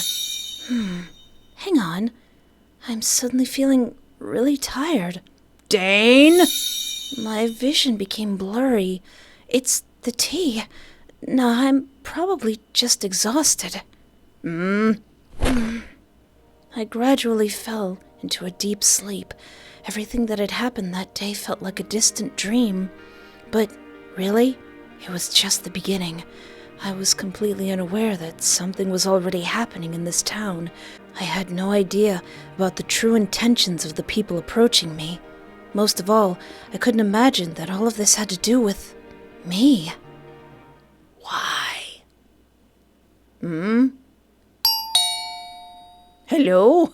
Hang on. I'm suddenly feeling really tired. Dane! My vision became blurry. It's the tea. No, I'm probably just exhausted. I gradually fell into a deep sleep. Everything that had happened that day felt like a distant dream. But really, it was just the beginning. I was completely unaware that something was already happening in this town. I had no idea about the true intentions of the people approaching me. Most of all, I couldn't imagine that all of this had to do with me. Why? Hello?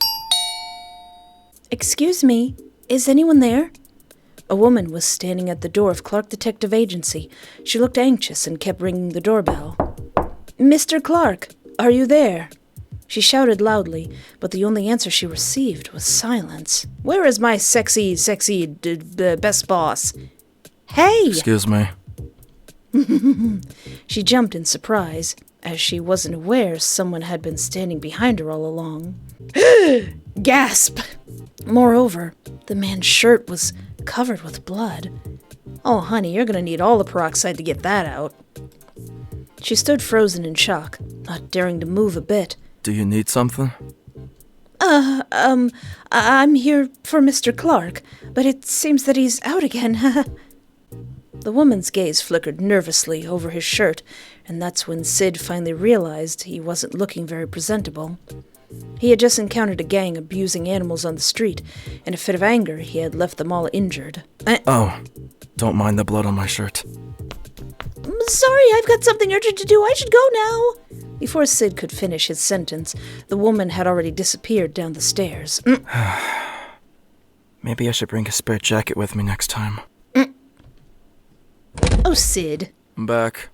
Excuse me, is anyone there? A woman was standing at the door of Clark Detective Agency. She looked anxious and kept ringing the doorbell. Mr. Clark, are you there? She shouted loudly, but the only answer she received was silence. Where is my sexy best boss? Hey!
Excuse me.
She jumped in surprise, as she wasn't aware someone had been standing behind her all along. Gasp! Moreover, the man's shirt was covered with blood. Oh, honey, you're gonna need all the peroxide to get that out. She stood frozen in shock, not daring to move a bit.
Do you need something?
I'm here for Mr. Clark, but it seems that he's out again. The woman's gaze flickered nervously over his shirt, and that's when Sid finally realized he wasn't looking very presentable. He had just encountered a gang abusing animals on the street. In a fit of anger, he had left them all injured.
Oh, don't mind the blood on my shirt.
Sorry, I've got something urgent to do. I should go now. Before Sid could finish his sentence, the woman had already disappeared down the stairs.
Maybe I should bring a spare jacket with me next time.
Oh, Sid.
I'm back.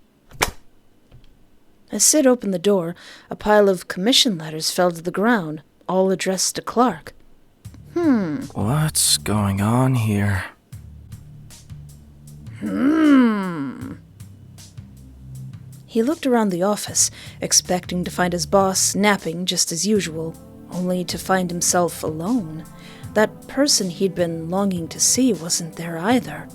As Sid opened the door, a pile of commission letters fell to the ground, all addressed to Clark.
What's going on here?
He looked around the office, expecting to find his boss napping just as usual, only to find himself alone. That person he'd been longing to see wasn't there either.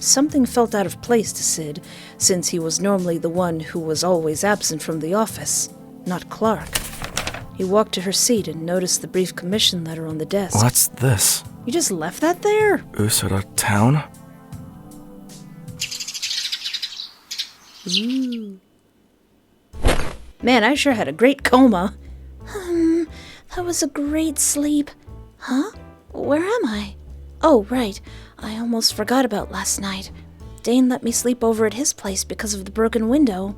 Something felt out of place to Sid, since he was normally the one who was always absent from the office, not Clark. He walked to her seat and noticed the brief commission letter on the desk.
What's this?
You just left that there?
Usodar town?
Ooh. Man, I sure had a great coma. That was a great sleep. Huh? Where am I? Oh, right. I almost forgot about last night. Dane let me sleep over at his place because of the broken window.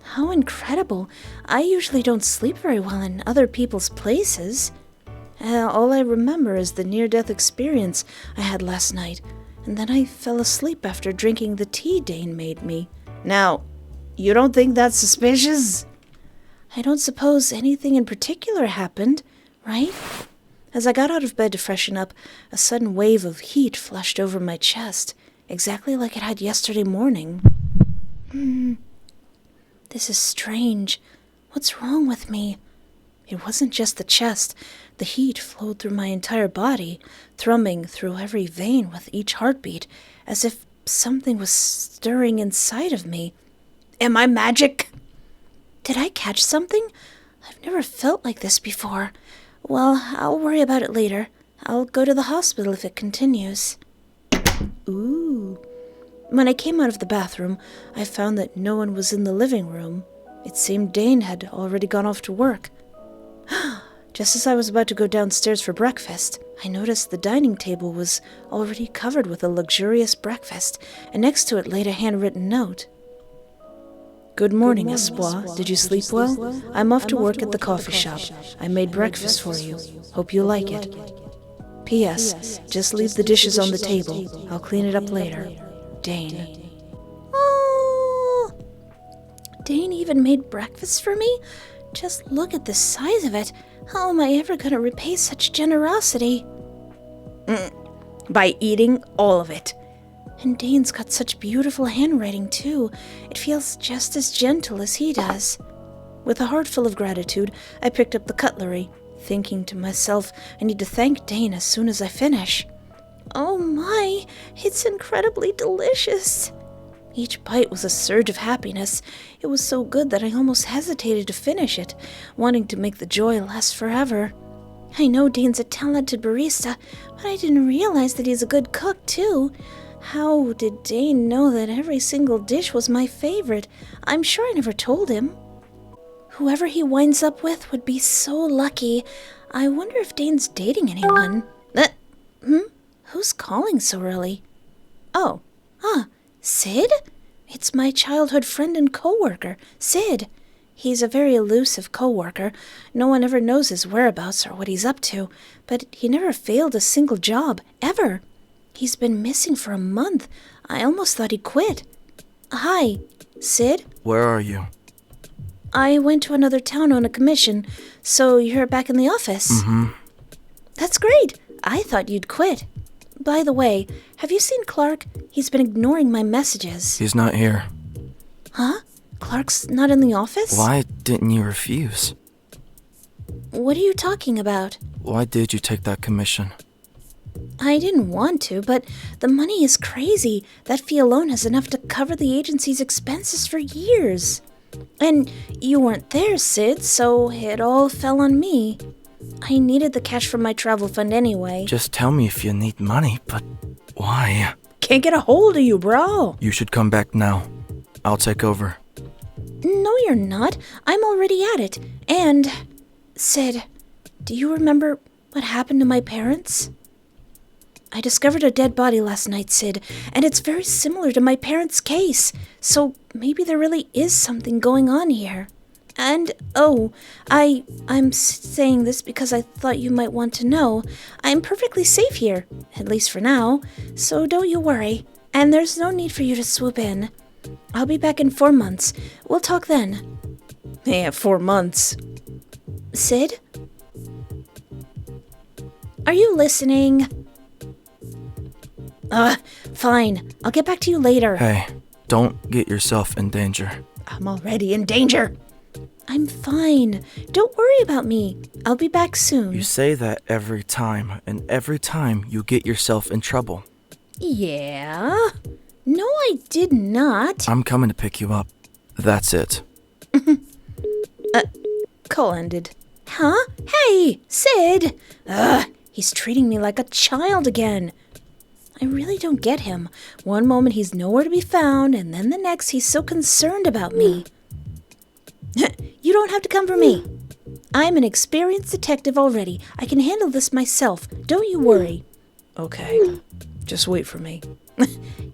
How incredible. I usually don't sleep very well in other people's places. All I remember is the near-death experience I had last night, and then I fell asleep after drinking the tea Dane made me. Now, you don't think that's suspicious? I don't suppose anything in particular happened, right? As I got out of bed to freshen up, a sudden wave of heat flushed over my chest, exactly like it had yesterday morning. This is strange. What's wrong with me? It wasn't just the chest. The heat flowed through my entire body, thrumming through every vein with each heartbeat, as if something was stirring inside of me. Am I magic? Did I catch something? I've never felt like this before. Well, I'll worry about it later. I'll go to the hospital if it continues. Ooh. When I came out of the bathroom, I found that no one was in the living room. It seemed Dane had already gone off to work. Just as I was about to go downstairs for breakfast, I noticed the dining table was already covered with a luxurious breakfast, and next to it laid a handwritten note. Good morning, Espoir. Did you sleep well? I'm off to work at the coffee shop. I made breakfast for you. Hope you like it. P.S. Just leave the dishes on the table. I'll clean it up later. Dane. Oh! Dane even made breakfast for me? Just look at the size of it. How am I ever going to repay such generosity? By eating all of it. And Dane's got such beautiful handwriting, too. It feels just as gentle as he does. With a heart full of gratitude, I picked up the cutlery, thinking to myself, I need to thank Dane as soon as I finish. Oh my, it's incredibly delicious. Each bite was a surge of happiness. It was so good that I almost hesitated to finish it, wanting to make the joy last forever. I know Dane's a talented barista, but I didn't realize that he's a good cook, too. How did Dane know that every single dish was my favorite? I'm sure I never told him. Whoever he winds up with would be so lucky. I wonder if Dane's dating anyone. Who's calling so early? Oh, Sid? It's my childhood friend and co-worker, Sid. He's a very elusive co-worker. No one ever knows his whereabouts or what he's up to, but he never failed a single job, ever. He's been missing for a month. I almost thought he quit. Hi, Sid?
Where are you?
I went to another town on a commission, so you're back in the office?
Mm-hmm.
That's great. I thought you'd quit. By the way, have you seen Clark? He's been ignoring my messages.
He's not here.
Huh? Clark's not in the office?
Why didn't you refuse?
What are you talking about?
Why did you take that commission?
I didn't want to, but the money is crazy. That fee alone has enough to cover the agency's expenses for years. And you weren't there, Sid, so it all fell on me. I needed the cash from my travel fund anyway.
Just tell me if you need money, but why?
Can't get a hold of you, bro.
You should come back now. I'll take over.
No, you're not. I'm already at it. And, Sid, do you remember what happened to my parents? I discovered a dead body last night, Sid, and it's very similar to my parents' case. So maybe there really is something going on here. And, I'm saying this because I thought you might want to know. I'm perfectly safe here, at least for now, so don't you worry. And there's no need for you to swoop in. I'll be back in 4 months. We'll talk then.
Yeah, 4 months.
Sid? Are you listening? Fine. I'll get back to you later.
Hey, don't get yourself in danger.
I'm already in danger. I'm fine. Don't worry about me. I'll be back soon.
You say that every time, and every time you get yourself in trouble.
Yeah? No, I did not.
I'm coming to pick you up. That's it.
Call ended. Huh? Hey, Sid! He's treating me like a child again. I really don't get him. One moment he's nowhere to be found, and then the next he's so concerned about me. You don't have to come for me. I'm an experienced detective already. I can handle this myself. Don't you worry.
Okay, just wait for me.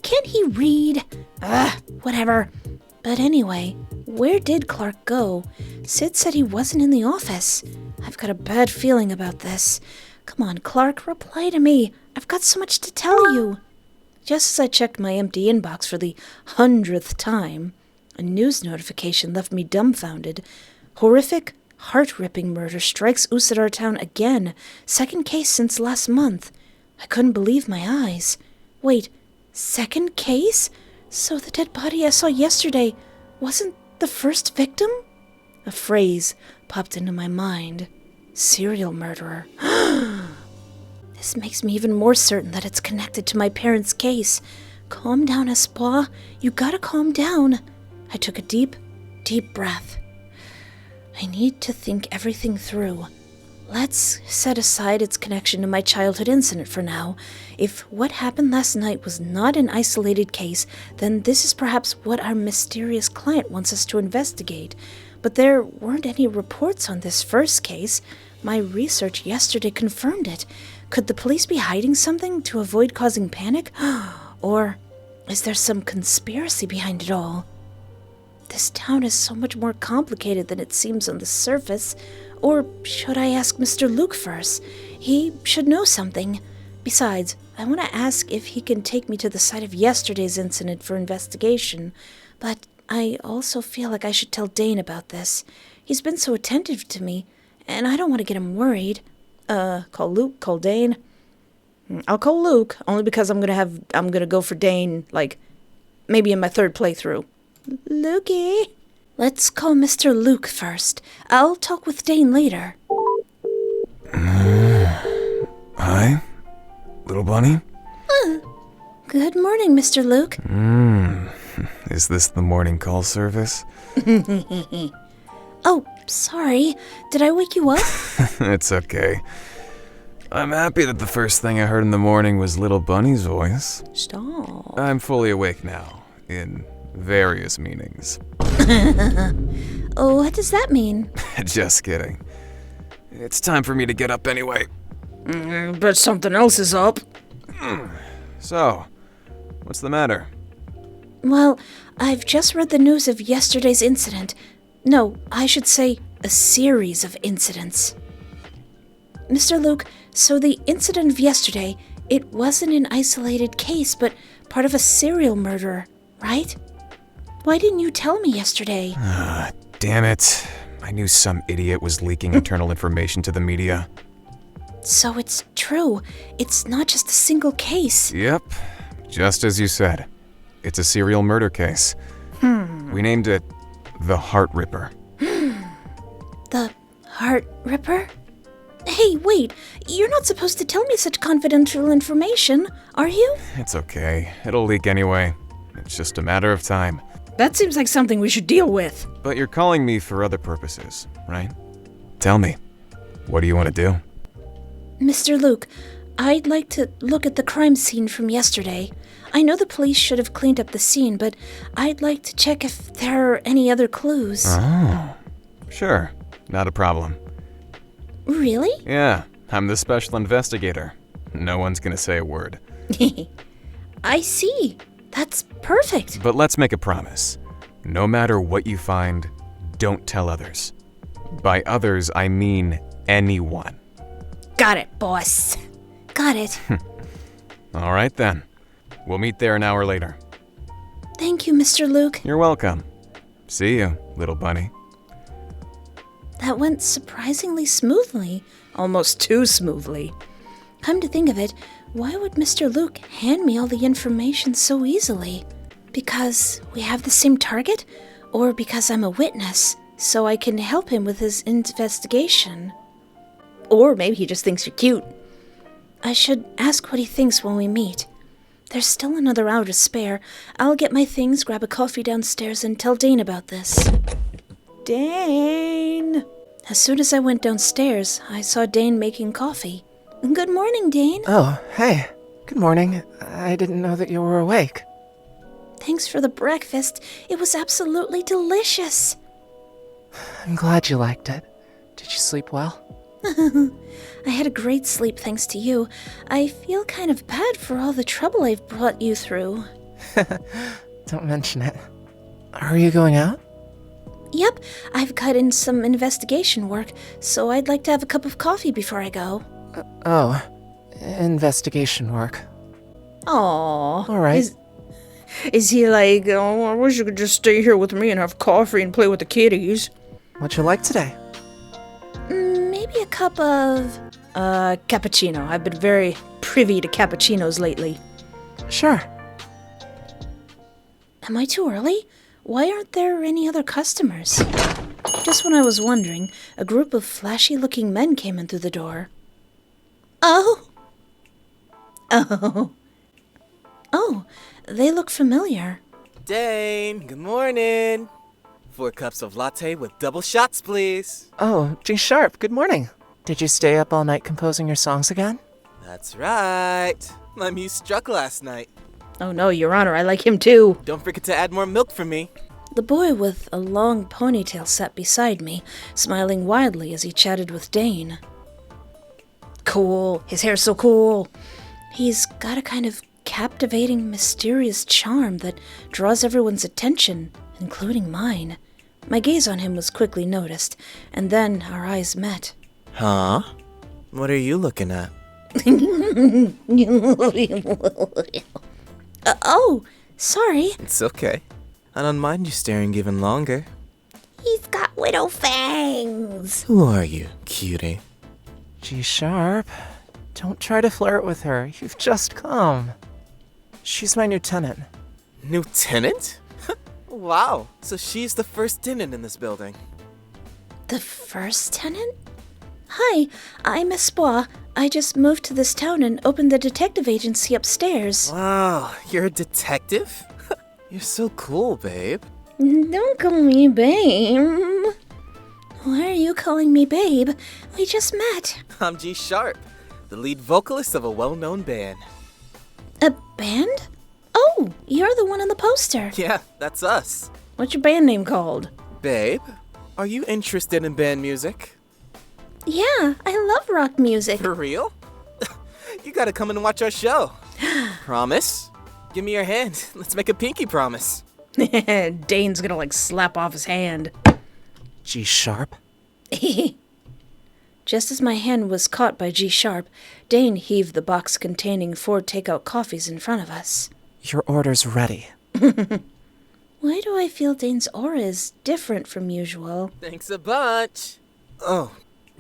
Can't he read? Whatever. But anyway, where did Clark go? Sid said he wasn't in the office. I've got a bad feeling about this. Come on, Clark, reply to me. I've got so much to tell you. Just as I checked my empty inbox for the 100th time, a news notification left me dumbfounded. Horrific, heart-ripping murder strikes Usodar town again. Second case since last month. I couldn't believe my eyes. Wait, second case? So the dead body I saw yesterday wasn't the first victim? A phrase popped into my mind. Serial murderer. This makes me even more certain that it's connected to my parents' case. Calm down, Espoir. You gotta calm down. I took a deep, deep breath. I need to think everything through. Let's set aside its connection to my childhood incident for now. If what happened last night was not an isolated case, then this is perhaps what our mysterious client wants us to investigate. But there weren't any reports on this first case. My research yesterday confirmed it. Could the police be hiding something to avoid causing panic? Or is there some conspiracy behind it all? This town is so much more complicated than it seems on the surface. Or should I ask Mr. Luke first? He should know something. Besides, I want to ask if he can take me to the site of yesterday's incident for investigation. But I also feel like I should tell Dane about this. He's been so attentive to me, and I don't want to get him worried. Call Luke, call Dane. I'll call Luke, only because I'm gonna go for Dane, like, maybe in my third playthrough. Lukey. Let's call Mr. Luke first. I'll talk with Dane later.
Hi, little bunny?
Good morning, Mr. Luke.
Is this the morning call service?
Oh, sorry. Did I wake you up?
It's okay. I'm happy that the first thing I heard in the morning was little bunny's voice.
Stop.
I'm fully awake now, in various meanings.
Oh, what does that mean?
Just kidding. It's time for me to get up anyway.
But something else is up.
So, what's the matter?
Well, I've just read the news of yesterday's incident. No, I should say a series of incidents. Mr. Luke, so the incident of yesterday, it wasn't an isolated case, but part of a serial murderer, right? Why didn't you tell me yesterday?
Damn it. I knew some idiot was leaking internal information to the media.
So it's true. It's not just a single case.
Yep, just as you said. It's a serial murder case. We named it the Heart Ripper.
The Heart Ripper? Hey, wait. You're not supposed to tell me such confidential information, are you?
It's okay. It'll leak anyway. It's just a matter of time.
That seems like something we should deal with.
But you're calling me for other purposes, right? Tell me, what do you want to do?
Mr. Luke, I'd like to look at the crime scene from yesterday. I know the police should have cleaned up the scene, but I'd like to check if there are any other clues.
Oh, sure. Not a problem.
Really?
Yeah, I'm the special investigator. No one's gonna say a word.
I see. That's perfect.
But let's make a promise. No matter what you find, don't tell others. By others, I mean anyone.
Got it, boss. Got it.
All right then. We'll meet there an hour later.
Thank you, Mr. Luke.
You're welcome. See you, little bunny.
That went surprisingly smoothly. Almost too smoothly. Come to think of it, why would Mr. Luke hand me all the information so easily? Because we have the same target? Or because I'm a witness, so I can help him with his investigation? Or maybe he just thinks you're cute. I should ask what he thinks when we meet. There's still another hour to spare. I'll get my things, grab a coffee downstairs, and tell Dane about this. Dane! As soon as I went downstairs, I saw Dane making coffee. Good morning, Dane.
Oh, hey. Good morning. I didn't know that you were awake.
Thanks for the breakfast. It was absolutely delicious.
I'm glad you liked it. Did you sleep well?
I had a great sleep thanks to you. I feel kind of bad for all the trouble I've brought you through.
Don't mention it. Are you going out?
Yep, I've got in some investigation work, so I'd like to have a cup of coffee before I go.
Investigation work.
Aww.
All right.
Is he like, oh, I wish you could just stay here with me and have coffee and play with the kitties?
What'd you like today?
Maybe a cup of, cappuccino. I've been very privy to cappuccinos lately.
Sure.
Am I too early? Why aren't there any other customers? Just when I was wondering, a group of flashy-looking men came in through the door. Oh! Oh, they look familiar.
Dane, good morning. 4 cups of latte with double shots, please.
Oh, G Sharp, good morning. Did you stay up all night composing your songs again?
That's right. My muse struck last night.
Oh no, Your Honor, I like him too.
Don't forget to add more milk for me.
The boy with a long ponytail sat beside me, smiling widely as he chatted with Dane. Cool. His hair's so cool. He's got a kind of captivating, mysterious charm that draws everyone's attention, including mine. My gaze on him was quickly noticed, and then our eyes met.
Huh? What are you looking at?
Oh, sorry.
It's okay. I don't mind you staring even longer.
He's got widow fangs.
Who are you, cutie?
G Sharp, don't try to flirt with her. You've just come. She's my new tenant.
New tenant? Wow, so she's the first tenant in this building.
The first tenant? Hi, I'm Espoir. I just moved to this town and opened the detective agency upstairs.
Wow, you're a detective? You're so cool, babe.
Don't call me babe. Why are you calling me babe? We just met.
I'm G Sharp, the lead vocalist of a well-known band.
A band? Oh, you're the one on the poster.
Yeah, that's us.
What's your band name called?
Babe, are you interested in band music?
Yeah, I love rock music.
For real? You gotta come and watch our show. Promise? Give me your hand. Let's make a pinky promise.
Dane's gonna slap off his hand.
G Sharp?
Just as my hand was caught by G Sharp, Dane heaved the box containing 4 takeout coffees in front of us.
Your order's ready.
Why do I feel Dane's aura is different from usual?
Thanks a bunch. Oh,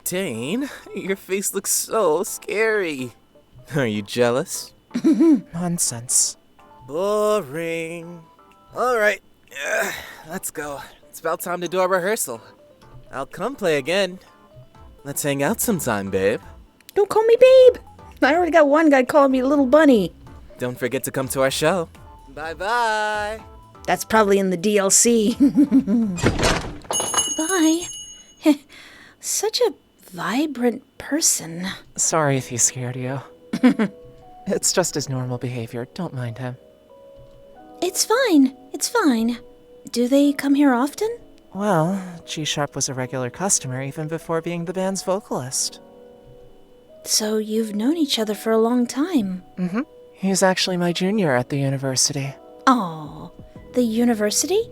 Dane, your face looks so scary. Are you jealous?
Nonsense.
Boring. All right, let's go. It's about time to do our rehearsal. I'll come play again. Let's hang out sometime, babe.
Don't call me babe. I already got one guy calling me little bunny.
Don't forget to come to our show. Bye-bye.
That's probably in the DLC. Bye. Such a vibrant person.
Sorry if he scared you. It's just his normal behavior. Don't mind him.
It's fine. It's fine. Do they come here often?
Well, G Sharp was a regular customer even before being the band's vocalist.
So you've known each other for a long time.
Mm-hmm. He's actually my junior at the university.
Aw, the university?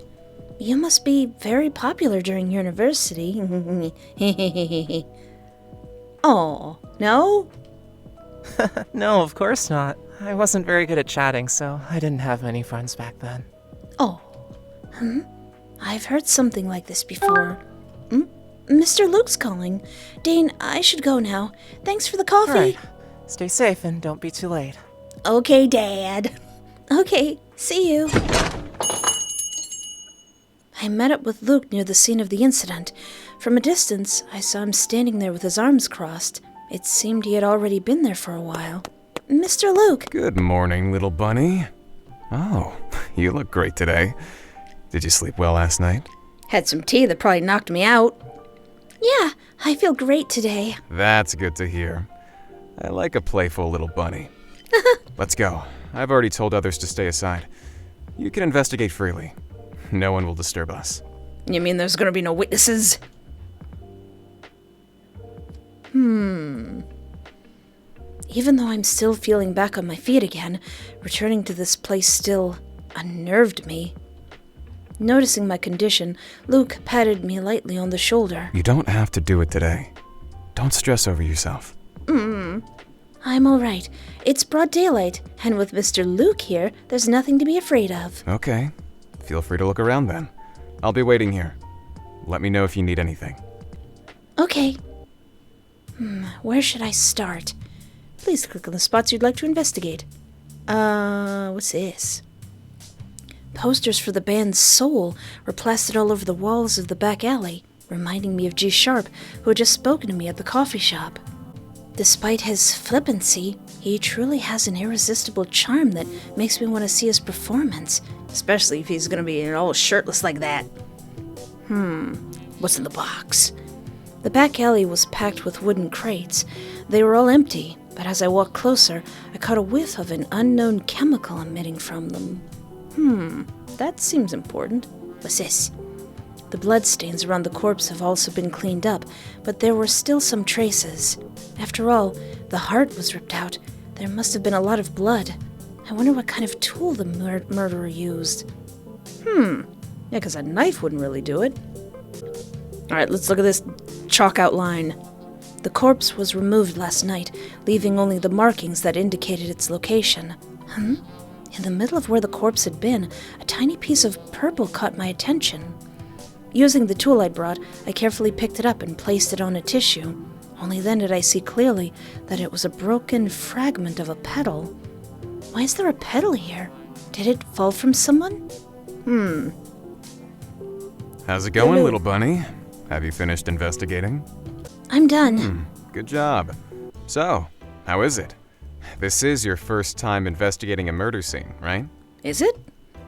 You must be very popular during university. Aw, no?
No, of course not. I wasn't very good at chatting, so I didn't have many friends back then.
Oh, I've heard something like this before. Mr. Luke's calling. Dane, I should go now. Thanks for the coffee.
All right. Stay safe and don't be too late.
Okay, Dad. Okay, see you. I met up with Luke near the scene of the incident. From a distance, I saw him standing there with his arms crossed. It seemed he had already been there for a while. Mr. Luke!
Good morning, little bunny. Oh, you look great today. Did you sleep well last night?
Had some tea that probably knocked me out. Yeah, I feel great today.
That's good to hear. I like a playful little bunny. Let's go. I've already told others to stay aside. You can investigate freely. No one will disturb us.
You mean there's gonna be no witnesses? Even though I'm still feeling back on my feet again, returning to this place still unnerved me. Noticing my condition, Luke patted me lightly on the shoulder.
You don't have to do it today. Don't stress over yourself.
I'm alright. It's broad daylight, and with Mr. Luke here, there's nothing to be afraid of.
Okay. Feel free to look around then. I'll be waiting here. Let me know if you need anything.
Okay. Where should I start? Please click on the spots you'd like to investigate. What's this? Posters for the band Soul were plastered all over the walls of the back alley, reminding me of G Sharp, who had just spoken to me at the coffee shop. Despite his flippancy, he truly has an irresistible charm that makes me want to see his performance, especially if he's going to be all shirtless like that. What's in the box? The back alley was packed with wooden crates. They were all empty, but as I walked closer, I caught a whiff of an unknown chemical emitting from them. That seems important. What's this? The bloodstains around the corpse have also been cleaned up, but there were still some traces. After all, the heart was ripped out. There must have been a lot of blood. I wonder what kind of tool the murderer used. Yeah, because a knife wouldn't really do it. Alright, let's look at this chalk outline. The corpse was removed last night, leaving only the markings that indicated its location. In the middle of where the corpse had been, a tiny piece of purple caught my attention. Using the tool I'd brought, I carefully picked it up and placed it on a tissue. Only then did I see clearly that it was a broken fragment of a petal. Why is there a petal here? Did it fall from someone?
How's it going, little bunny? Have you finished investigating?
I'm done.
Good job. So, how is it? This is your first time investigating a murder scene, right?
Is it?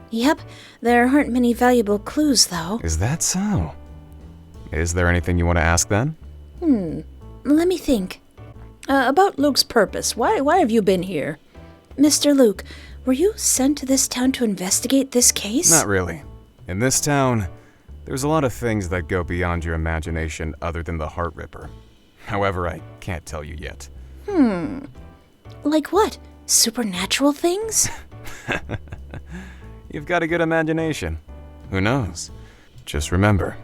Yep, there aren't many valuable clues, though.
Is that so? Is there anything you want to ask then?
Let me think. About Luke's purpose. Why have you been here? Mr. Luke, were you sent to this town to investigate this case?
Not really. In this town, there's a lot of things that go beyond your imagination other than the Heart Ripper. However, I can't tell you yet.
Like what? Supernatural things?
You've got a good imagination. Who knows? Just remember,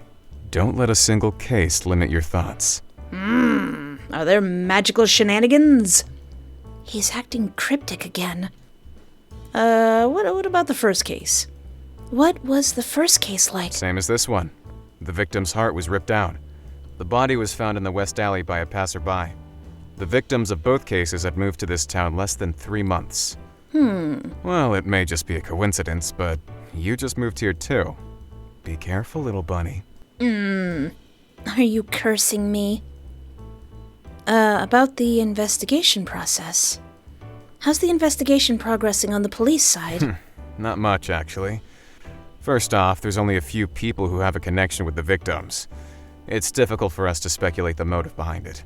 don't let a single case limit your thoughts.
Are there magical shenanigans? He's acting cryptic again. What about the first case? What was the first case like?
Same as this one. The victim's heart was ripped out. The body was found in the West Alley by a passerby. The victims of both cases had moved to this town less than 3 months. Well, it may just be a coincidence, but you just moved here too. Be careful, little bunny.
Are you cursing me? About the investigation process. How's the investigation progressing on the police side?
Not much, actually. First off, there's only a few people who have a connection with the victims. It's difficult for us to speculate the motive behind it.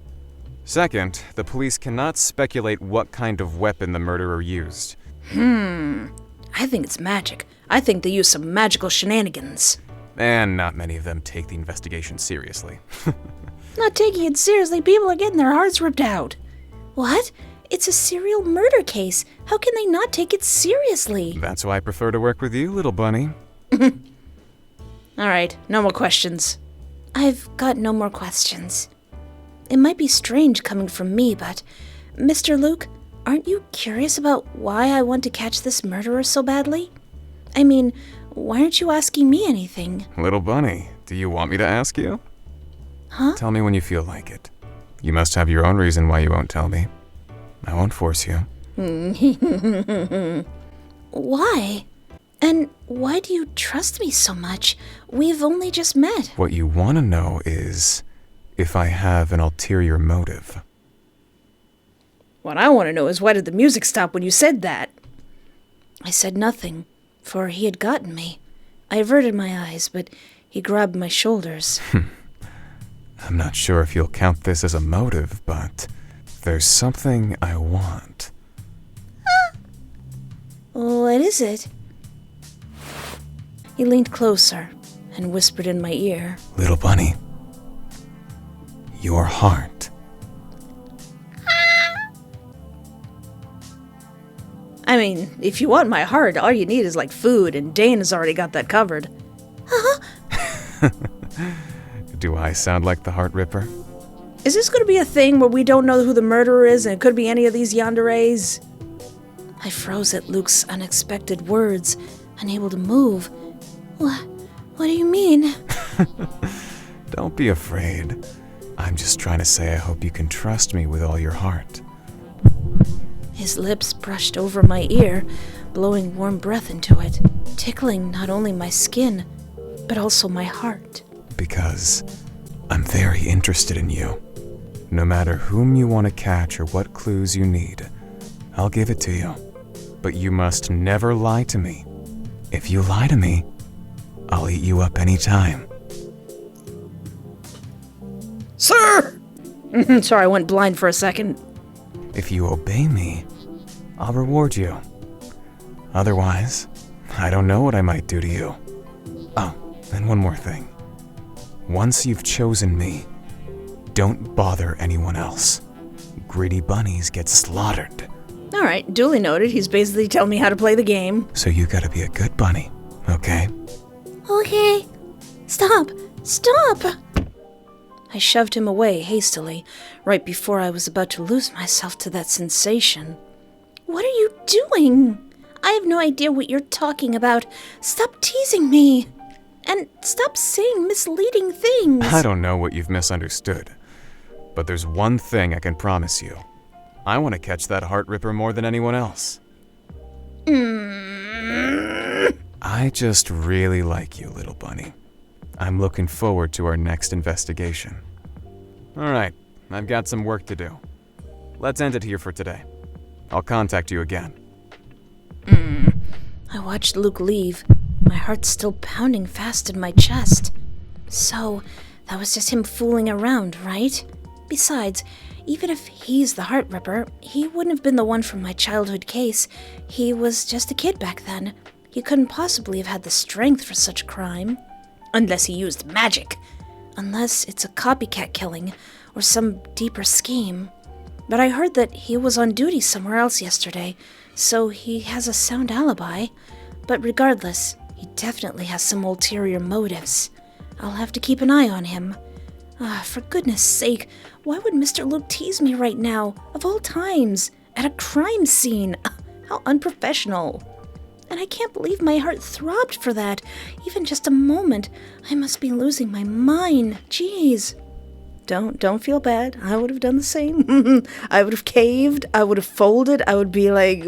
Second, the police cannot speculate what kind of weapon the murderer used.
I think it's magic. I think they use some magical shenanigans.
And not many of them take the investigation seriously.
Not taking it seriously, people are getting their hearts ripped out. What? It's a serial murder case. How can they not take it seriously?
That's why I prefer to work with you, little bunny.
Alright, no more questions. I've got no more questions. It might be strange coming from me, but... Mr. Luke, aren't you curious about why I want to catch this murderer so badly? I mean, Why aren't you asking me anything?
Little bunny, do you want me to ask you?
Huh?
Tell me when you feel like it. You must have your own reason why you won't tell me. I won't force you.
Why? And why do you trust me so much? We've only just met.
What you want to know is if I have an ulterior motive.
What I want to know is why did the music stop when you said that? I said nothing, for he had gotten me. I averted my eyes, but he grabbed my shoulders.
I'm not sure if you'll count this as a motive, but there's something I want.
What is it? He leaned closer and whispered in my ear.
Little bunny, your heart.
I mean, if you want my heart, all you need is like food, and Dane has already got that covered.
Do I sound like the Heart Ripper?
Is this going to be a thing where we don't know who the murderer is and it could be any of these Yanderes? I froze at Luke's unexpected words, unable to move. What do you mean?
Don't be afraid. I'm just trying to say I hope you can trust me with all your heart.
His lips brushed over my ear, blowing warm breath into it, tickling not only my skin, but also my heart.
Because I'm very interested in you. No matter whom you want to catch or what clues you need, I'll give it to you. But you must never lie to me. If you lie to me, I'll eat you up any time.
Sir! Sorry, I went blind for a second.
If you obey me, I'll reward you. Otherwise, I don't know what I might do to you. Oh, and one more thing. Once you've chosen me, don't bother anyone else. Greedy bunnies get slaughtered.
Alright, duly noted. He's basically telling me how to play the game.
So you gotta be a good bunny, okay?
Okay. Stop! I shoved him away hastily, right before I was about to lose myself to that sensation. What are you doing? I have no idea what you're talking about. Stop teasing me. And stop saying misleading things.
I don't know what you've misunderstood, but there's one thing I can promise you. I want to catch that Heart Ripper more than anyone else. I just really like you, little bunny. I'm looking forward to our next investigation. Alright, I've got some work to do. Let's end it here for today. I'll contact you again.
I watched Luke leave, my heart still pounding fast in my chest. So, that was just him fooling around, right? Besides, even if he's the Heart Ripper, he wouldn't have been the one from my childhood case. He was just a kid back then. He couldn't possibly have had the strength for such crime. Unless he used magic. Unless it's a copycat killing, or some deeper scheme. But I heard that he was on duty somewhere else yesterday, so he has a sound alibi. But regardless, he definitely has some ulterior motives. I'll have to keep an eye on him. For goodness sake, why would Mr. Luke tease me right now, of all times, at a crime scene? How unprofessional. And I can't believe my heart throbbed for that, even just a moment. I must be losing my mind. Jeez. Don't feel bad. I would have done the same. I would have caved. I would have folded. I would be like,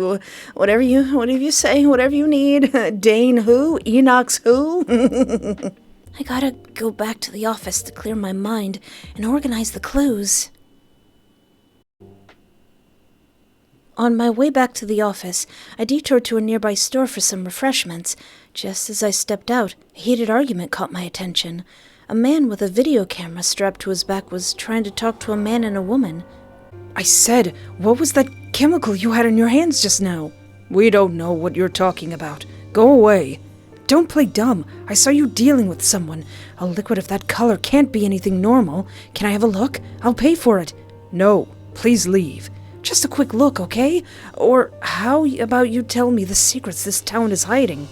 whatever you say, whatever you need. Dane who? Enoch's who? I gotta go back to the office to clear my mind and organize the clues. On my way back to the office, I detoured to a nearby store for some refreshments. Just as I stepped out, a heated argument caught my attention. A man with a video camera strapped to his back was trying to talk to a man and a woman. I said, what was that chemical you had in your hands just now? We don't know what you're talking about. Go away. Don't play dumb. I saw you dealing with someone. A liquid of that color can't be anything normal. Can I have a look? I'll pay for it. No, please leave. Just a quick look, okay? Or how about you tell me the secrets this town is hiding?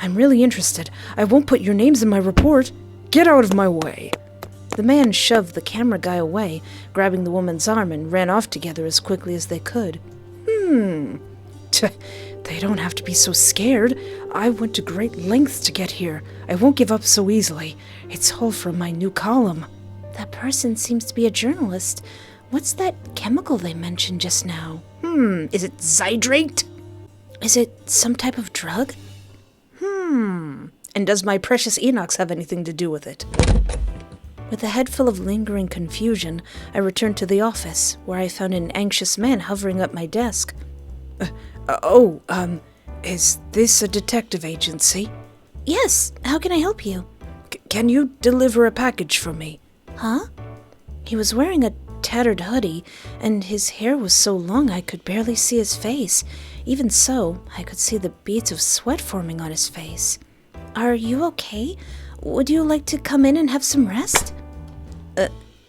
I'm really interested. I won't put your names in my report. Get out of my way. The man shoved the camera guy away, grabbing the woman's arm, and ran off together as quickly as they could. That They don't have to be so scared. I went to great lengths to get here. I won't give up so easily. It's all from my new column. That person seems to be a journalist. What's that chemical they mentioned just now? Is it zydrate? Is it some type of drug? And does my precious Enoch have anything to do with it? With a head full of lingering confusion, I returned to the office, where I found an anxious man hovering at my desk. Is this a detective agency? Yes, how can I help you? Can you deliver a package for me? Huh? He was wearing a tattered hoodie, and his hair was so long I could barely see his face. Even so, I could see the beads of sweat forming on his face. Are you okay? Would you like to come in and have some rest?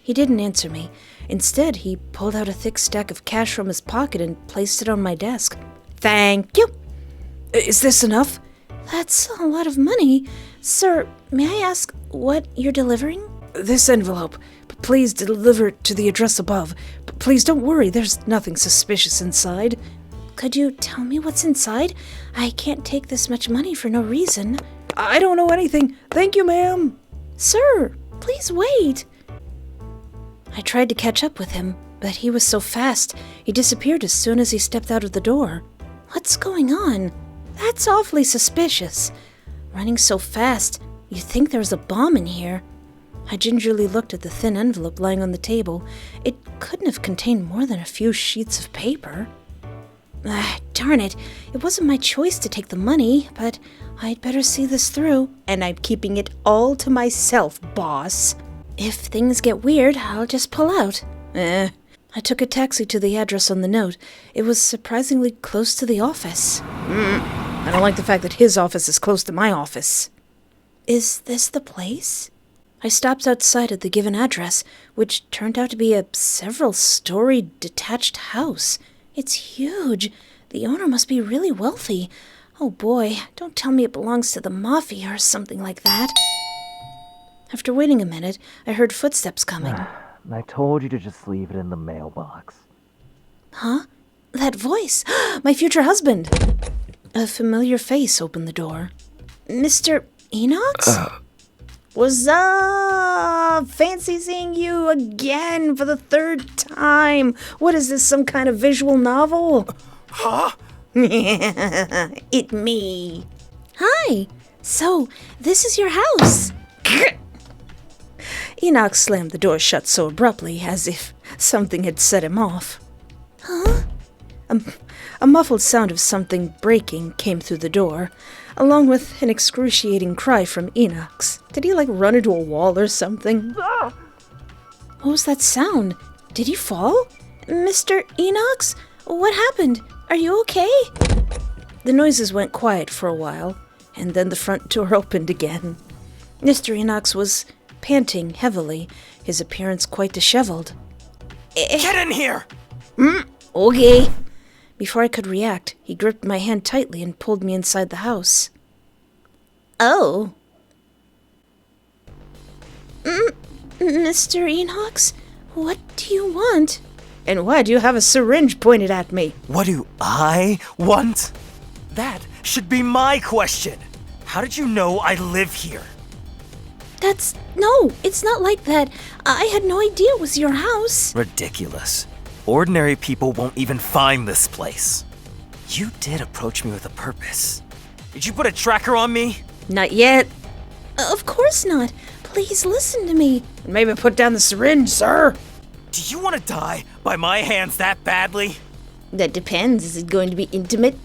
He didn't answer me. Instead, he pulled out a thick stack of cash from his pocket and placed it on my desk. Thank you. Is this enough? That's a lot of money. Sir, may I ask what you're delivering? This envelope. Please deliver it to the address above. Please don't worry, there's nothing suspicious inside. Could you tell me what's inside? I can't take this much money for no reason. I don't know anything. Thank you, ma'am. Sir, please wait. I tried to catch up with him, but he was so fast, he disappeared as soon as he stepped out of the door. What's going on? That's awfully suspicious. Running so fast, you'd think there was a bomb in here. I gingerly looked at the thin envelope lying on the table. It couldn't have contained more than a few sheets of paper. Darn it. It wasn't my choice to take the money, but I'd better see this through. And I'm keeping it all to myself, boss. If things get weird, I'll just pull out. I took a taxi to the address on the note. It was surprisingly close to the office. I don't like the fact that his office is close to my office. Is this the place? I stopped outside at the given address, which turned out to be a several-story detached house. It's huge. The owner must be really wealthy. Oh boy, don't tell me it belongs to the mafia or something like that. After waiting a minute, I heard footsteps coming.
I told you to just leave it in the mailbox.
Huh? That voice! My future husband! A familiar face opened the door. Mr. Enoch? What's up? Fancy seeing you again for the third time. What is this, some kind of visual novel?
Huh?
It me. Hi. So, this is your house. Enoch slammed the door shut so abruptly, as if something had set him off. Huh? A muffled sound of something breaking came through the door, along with an excruciating cry from Enoch. Did he, run into a wall or something? What was that sound? Did he fall? Mr. Enoch? What happened? Are you okay? The noises went quiet for a while, and then the front door opened again. Mr. Enoch was panting heavily, his appearance quite disheveled.
Get in here!
Okay. Before I could react, he gripped my hand tightly and pulled me inside the house. Oh. Mr. Enoch, what do you want? And why do you have a syringe pointed at me?
What do I want? That should be my question. How did you know I live here?
No, it's not like that. I had no idea it was your house.
Ridiculous. Ordinary people won't even find this place. You did approach me with a purpose. Did you put a tracker on me?
Not yet. Of course not. Please listen to me. Maybe put down the syringe, sir.
Do you want to die by my hands that badly?
That depends. Is it going to be intimate?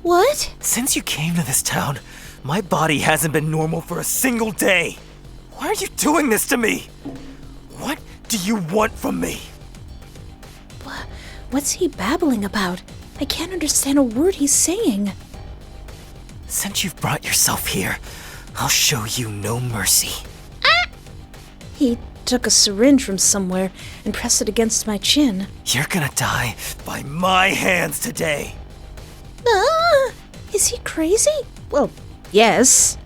What?
Since you came to this town, my body hasn't been normal for a single day. Why are you doing this to me? What do you want from me?
What's he babbling about? I can't understand a word he's saying.
Since you've brought yourself here, I'll show you no mercy.
He took a syringe from somewhere and pressed it against my chin.
You're gonna die by my hands today.
Is he crazy? Well, yes.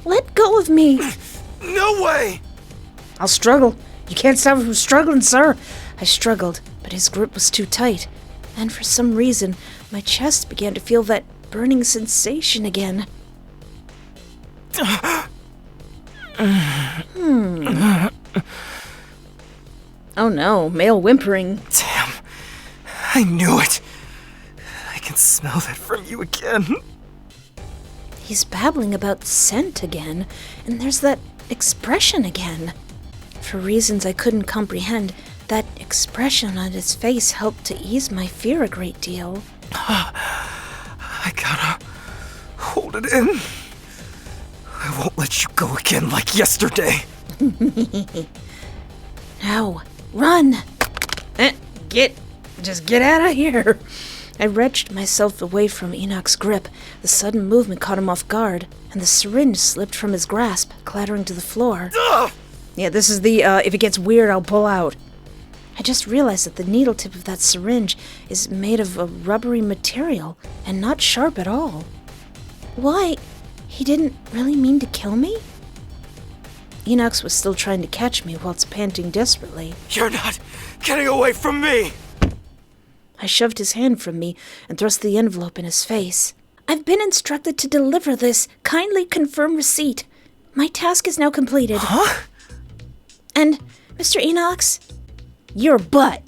Let go of me.
No way!
I'll struggle. You can't stop me from struggling, sir. I struggled, but his grip was too tight. And for some reason, My chest began to feel that burning sensation again. Oh no, male whimpering.
Damn. I knew it. I can smell that from you again.
He's babbling about scent again, and there's that expression again. For reasons I couldn't comprehend, that expression on his face helped to ease my fear a great deal.
I gotta hold it in. I won't let you go again like yesterday.
Now, run! Just get out of here! I wrenched myself away from Enoch's grip. The sudden movement caught him off guard, and the syringe slipped from his grasp, clattering to the floor.
Ugh!
Yeah, this is the, if it gets weird, I'll pull out. I just realized that the needle tip of that syringe is made of a rubbery material, and not sharp at all. Why? He didn't really mean to kill me? Enoch was still trying to catch me whilst panting desperately.
You're not getting away from me!
I shoved his hand from me and thrust the envelope in his face. I've been instructed to deliver this. Kindly confirm receipt. My task is now completed.
Huh?
And, Mr. Enoch, your butt.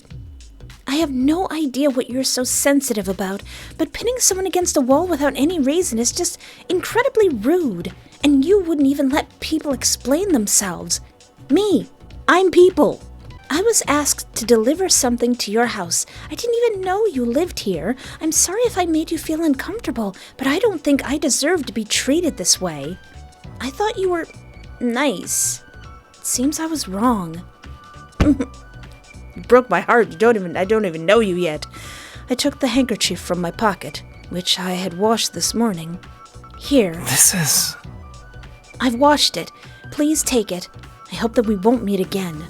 I have no idea what you're so sensitive about, but pinning someone against a wall without any reason is just incredibly rude. And you wouldn't even let people explain themselves. Me, I'm people. I was asked to deliver something to your house. I didn't even know you lived here. I'm sorry if I made you feel uncomfortable, but I don't think I deserve to be treated this way. I thought you were nice. It seems I was wrong. You broke my heart. I don't even know you yet. I took the handkerchief from my pocket, which I had washed this morning. Here.
This is...
I've washed it. Please take it. I hope that we won't meet again.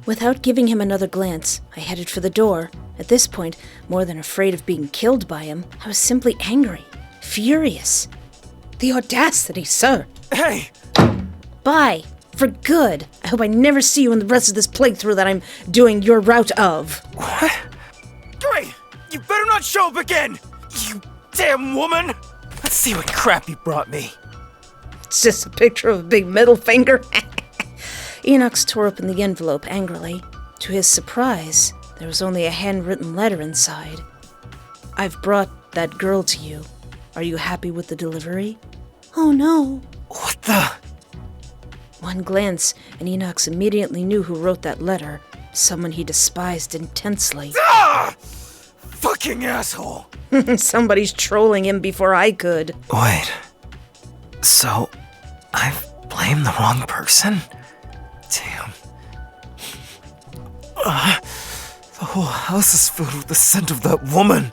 Without giving him another glance, I headed for the door. At this point, more than afraid of being killed by him, I was simply angry, furious. The audacity, sir!
Hey!
Bye! For good! I hope I never see you in the rest of this playthrough that I'm doing your route of.
What? Great! You better not show up again! You damn woman! Let's see what crap you brought me.
It's just a picture of a big middle finger. Enoch tore open the envelope angrily. To his surprise, there was only a handwritten letter inside. I've brought that girl to you. Are you happy with the delivery? Oh no.
What the?
One glance, and Enoch immediately knew who wrote that letter. Someone he despised intensely.
Ah! Fucking asshole!
Somebody's trolling him before I could.
Wait. So, I've blamed the wrong person? Damn. The whole house is filled with the scent of that woman.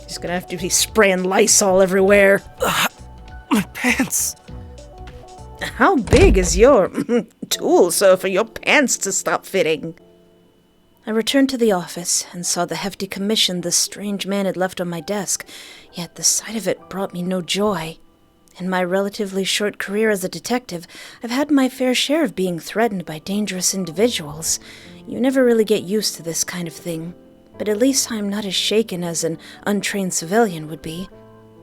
He's gonna have to be spraying Lysol everywhere.
My pants.
How big is your tool, sir, for your pants to stop fitting? I returned to the office and saw the hefty commission this strange man had left on my desk, yet the sight of it brought me no joy. In my relatively short career as a detective, I've had my fair share of being threatened by dangerous individuals. You never really get used to this kind of thing, but at least I'm not as shaken as an untrained civilian would be.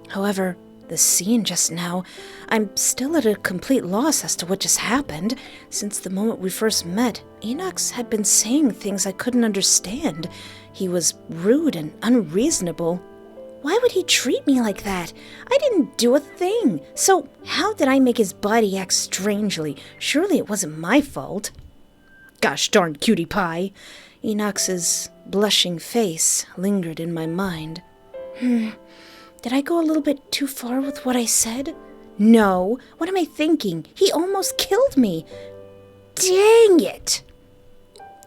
However, the scene just now, I'm still at a complete loss as to what just happened. Since the moment we first met, Enoch had been saying things I couldn't understand. He was rude and unreasonable. Why would he treat me like that? I didn't do a thing. So how did I make his body act strangely? Surely it wasn't my fault. Gosh darn cutie pie. Enoch's blushing face lingered in my mind. Did I go a little bit too far with what I said? No. What am I thinking? He almost killed me. Dang it!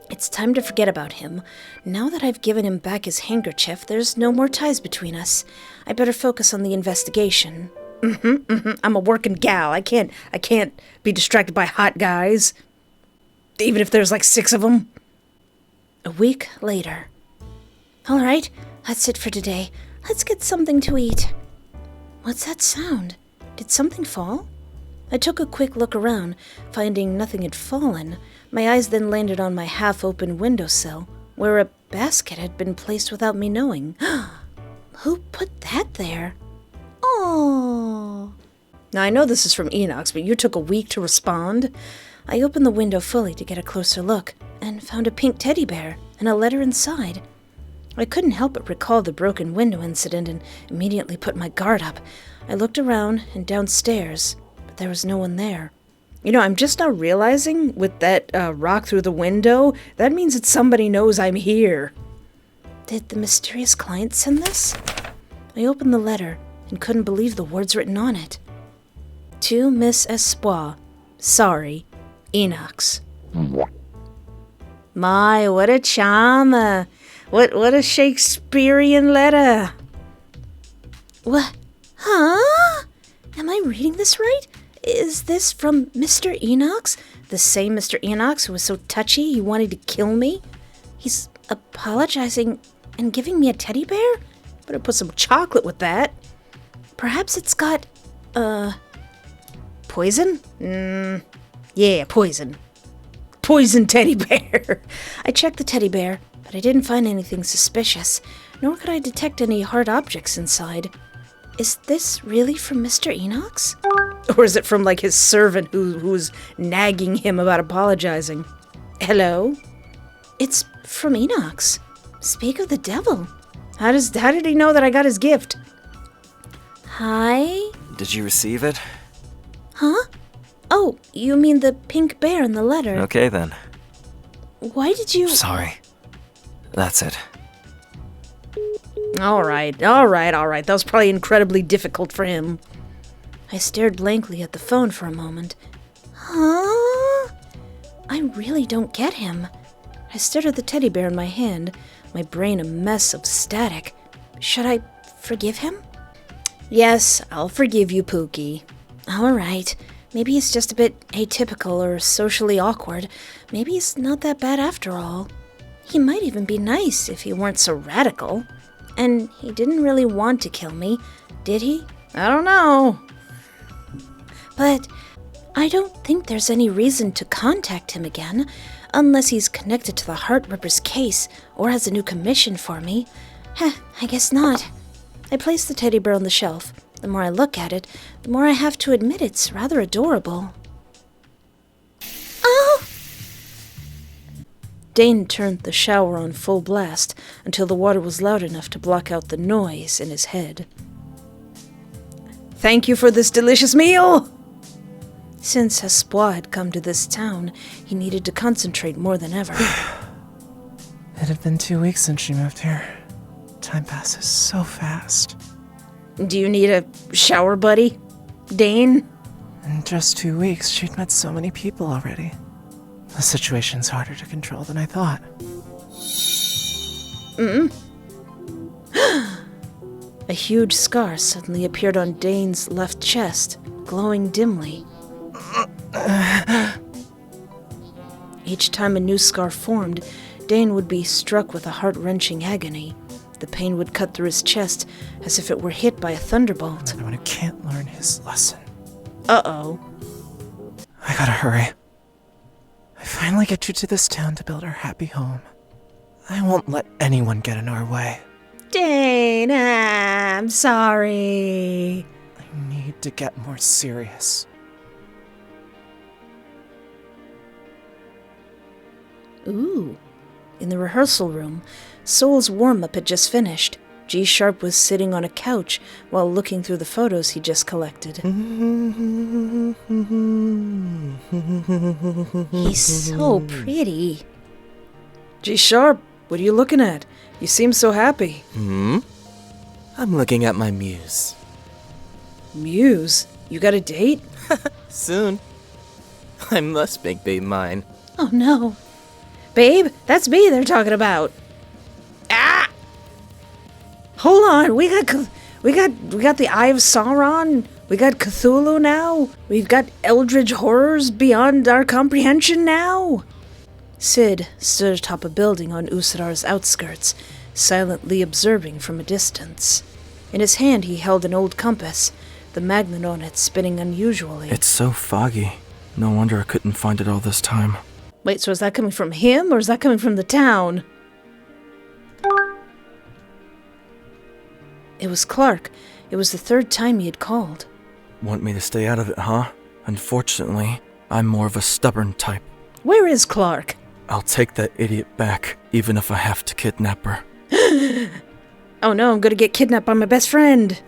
It's time to forget about him. Now that I've given him back his handkerchief, there's no more ties between us. I better focus on the investigation. I'm a working gal. I can't be distracted by hot guys. Even if there's like 6 of them. A week later. All right, that's it for today. Let's get something to eat. What's that sound? Did something fall? I took a quick look around, finding nothing had fallen. My eyes then landed on my half-open windowsill, where a basket had been placed without me knowing. Who put that there? Oh. Now, I know this is from Enoch's, but you took a week to respond. I opened the window fully to get a closer look, and found a pink teddy bear and a letter inside. I couldn't help but recall the broken window incident and immediately put my guard up. I looked around and downstairs, but there was no one there. You know, I'm just now realizing, with that rock through the window, that means that somebody knows I'm here. Did the mysterious client send this? I opened the letter and couldn't believe the words written on it. To Miss Espoir. Sorry, Enoch's. My, what a charm. What a Shakespearean letter. What? Huh? Am I reading this right? Is this from Mr. Enoch's? The same Mr. Enoch's who was so touchy he wanted to kill me? He's apologizing and giving me a teddy bear? Better put some chocolate with that. Perhaps it's got, poison? Yeah, poison. Poison teddy bear. I checked the teddy bear, but I didn't find anything suspicious, nor could I detect any hard objects inside. Is this really from Mr. Enoch's? Or is it from, like, his servant who's nagging him about apologizing? Hello? It's from Enoch's. Speak of the devil. How did he know that I got his gift? Hi?
Did you receive it?
Huh? Oh, you mean the pink bear in the letter.
Okay then.
Why did you...
Sorry. That's it.
All right. That was probably incredibly difficult for him. I stared blankly at the phone for a moment. Huh? I really don't get him. I stared at the teddy bear in my hand, my brain a mess of static. Should I forgive him? Yes, I'll forgive you, Pookie. All right. Maybe he's just a bit atypical or socially awkward. Maybe he's not that bad after all. He might even be nice if he weren't so radical. And he didn't really want to kill me, did he? I don't know. But I don't think there's any reason to contact him again, unless he's connected to the Heart Ripper's case or has a new commission for me. I guess not. I placed the teddy bear on the shelf. The more I look at it, the more I have to admit it's rather adorable. Oh! Dane turned the shower on full blast until the water was loud enough to block out the noise in his head. Thank you for this delicious meal! Since Espoir had come to this town, he needed to concentrate more than ever.
It had been 2 weeks since she moved here. Time passes so fast.
Do you need a shower buddy, Dane?
In just 2 weeks, she'd met so many people already. The situation's harder to control than I thought.
A huge scar suddenly appeared on Dane's left chest, glowing dimly. Each time a new scar formed, Dane would be struck with a heart-wrenching agony. The pain would cut through his chest as if it were hit by a thunderbolt.
Anyone who can't learn his lesson.
Uh-oh.
I gotta hurry. I finally get you to this town to build our happy home. I won't let anyone get in our way.
Dane, I'm sorry.
I need to get more serious.
Ooh. In the rehearsal room, Soul's warm-up had just finished. G-Sharp was sitting on a couch while looking through the photos he just collected. He's so pretty.
G-Sharp, what are you looking at? You seem so happy.
I'm looking at my muse.
Muse? You got a date?
Soon. I must make Babe mine.
Oh no.
Babe, that's me they're talking about. Ah! Hold on, we got the Eye of Sauron. We got Cthulhu now. We've got eldritch horrors beyond our comprehension now.
Sid stood atop a building on Usodar's outskirts, silently observing from a distance. In his hand he held an old compass, the magnet on it spinning unusually.
It's so foggy. No wonder I couldn't find it all this time.
Wait, so is that coming from him, or is that coming from the town? It was Clark. It was the third time he had called.
Want me to stay out of it, huh? Unfortunately, I'm more of a stubborn type.
Where is Clark?
I'll take that idiot back, even if I have to kidnap her.
Oh no, I'm gonna get kidnapped by my best friend.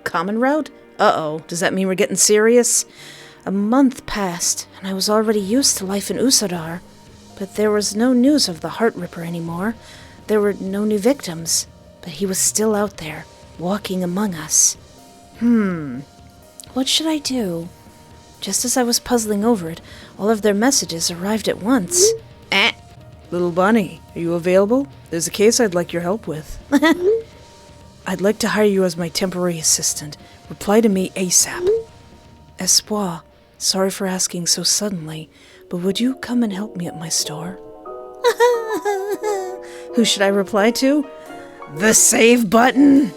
Common route? Uh-oh, does that mean we're getting serious? A month passed, and I was already used to life in Usodar. But there was no news of the Heart Ripper anymore. There were no new victims. But he was still out there, walking among us. What should I do? Just as I was puzzling over it, all of their messages arrived at once.
Little bunny, are you available? There's a case I'd like your help with. I'd like to hire you as my temporary assistant. Reply to me ASAP. Espoir, sorry for asking so suddenly, but would you come and help me at my store?
Who should I reply to? The save button!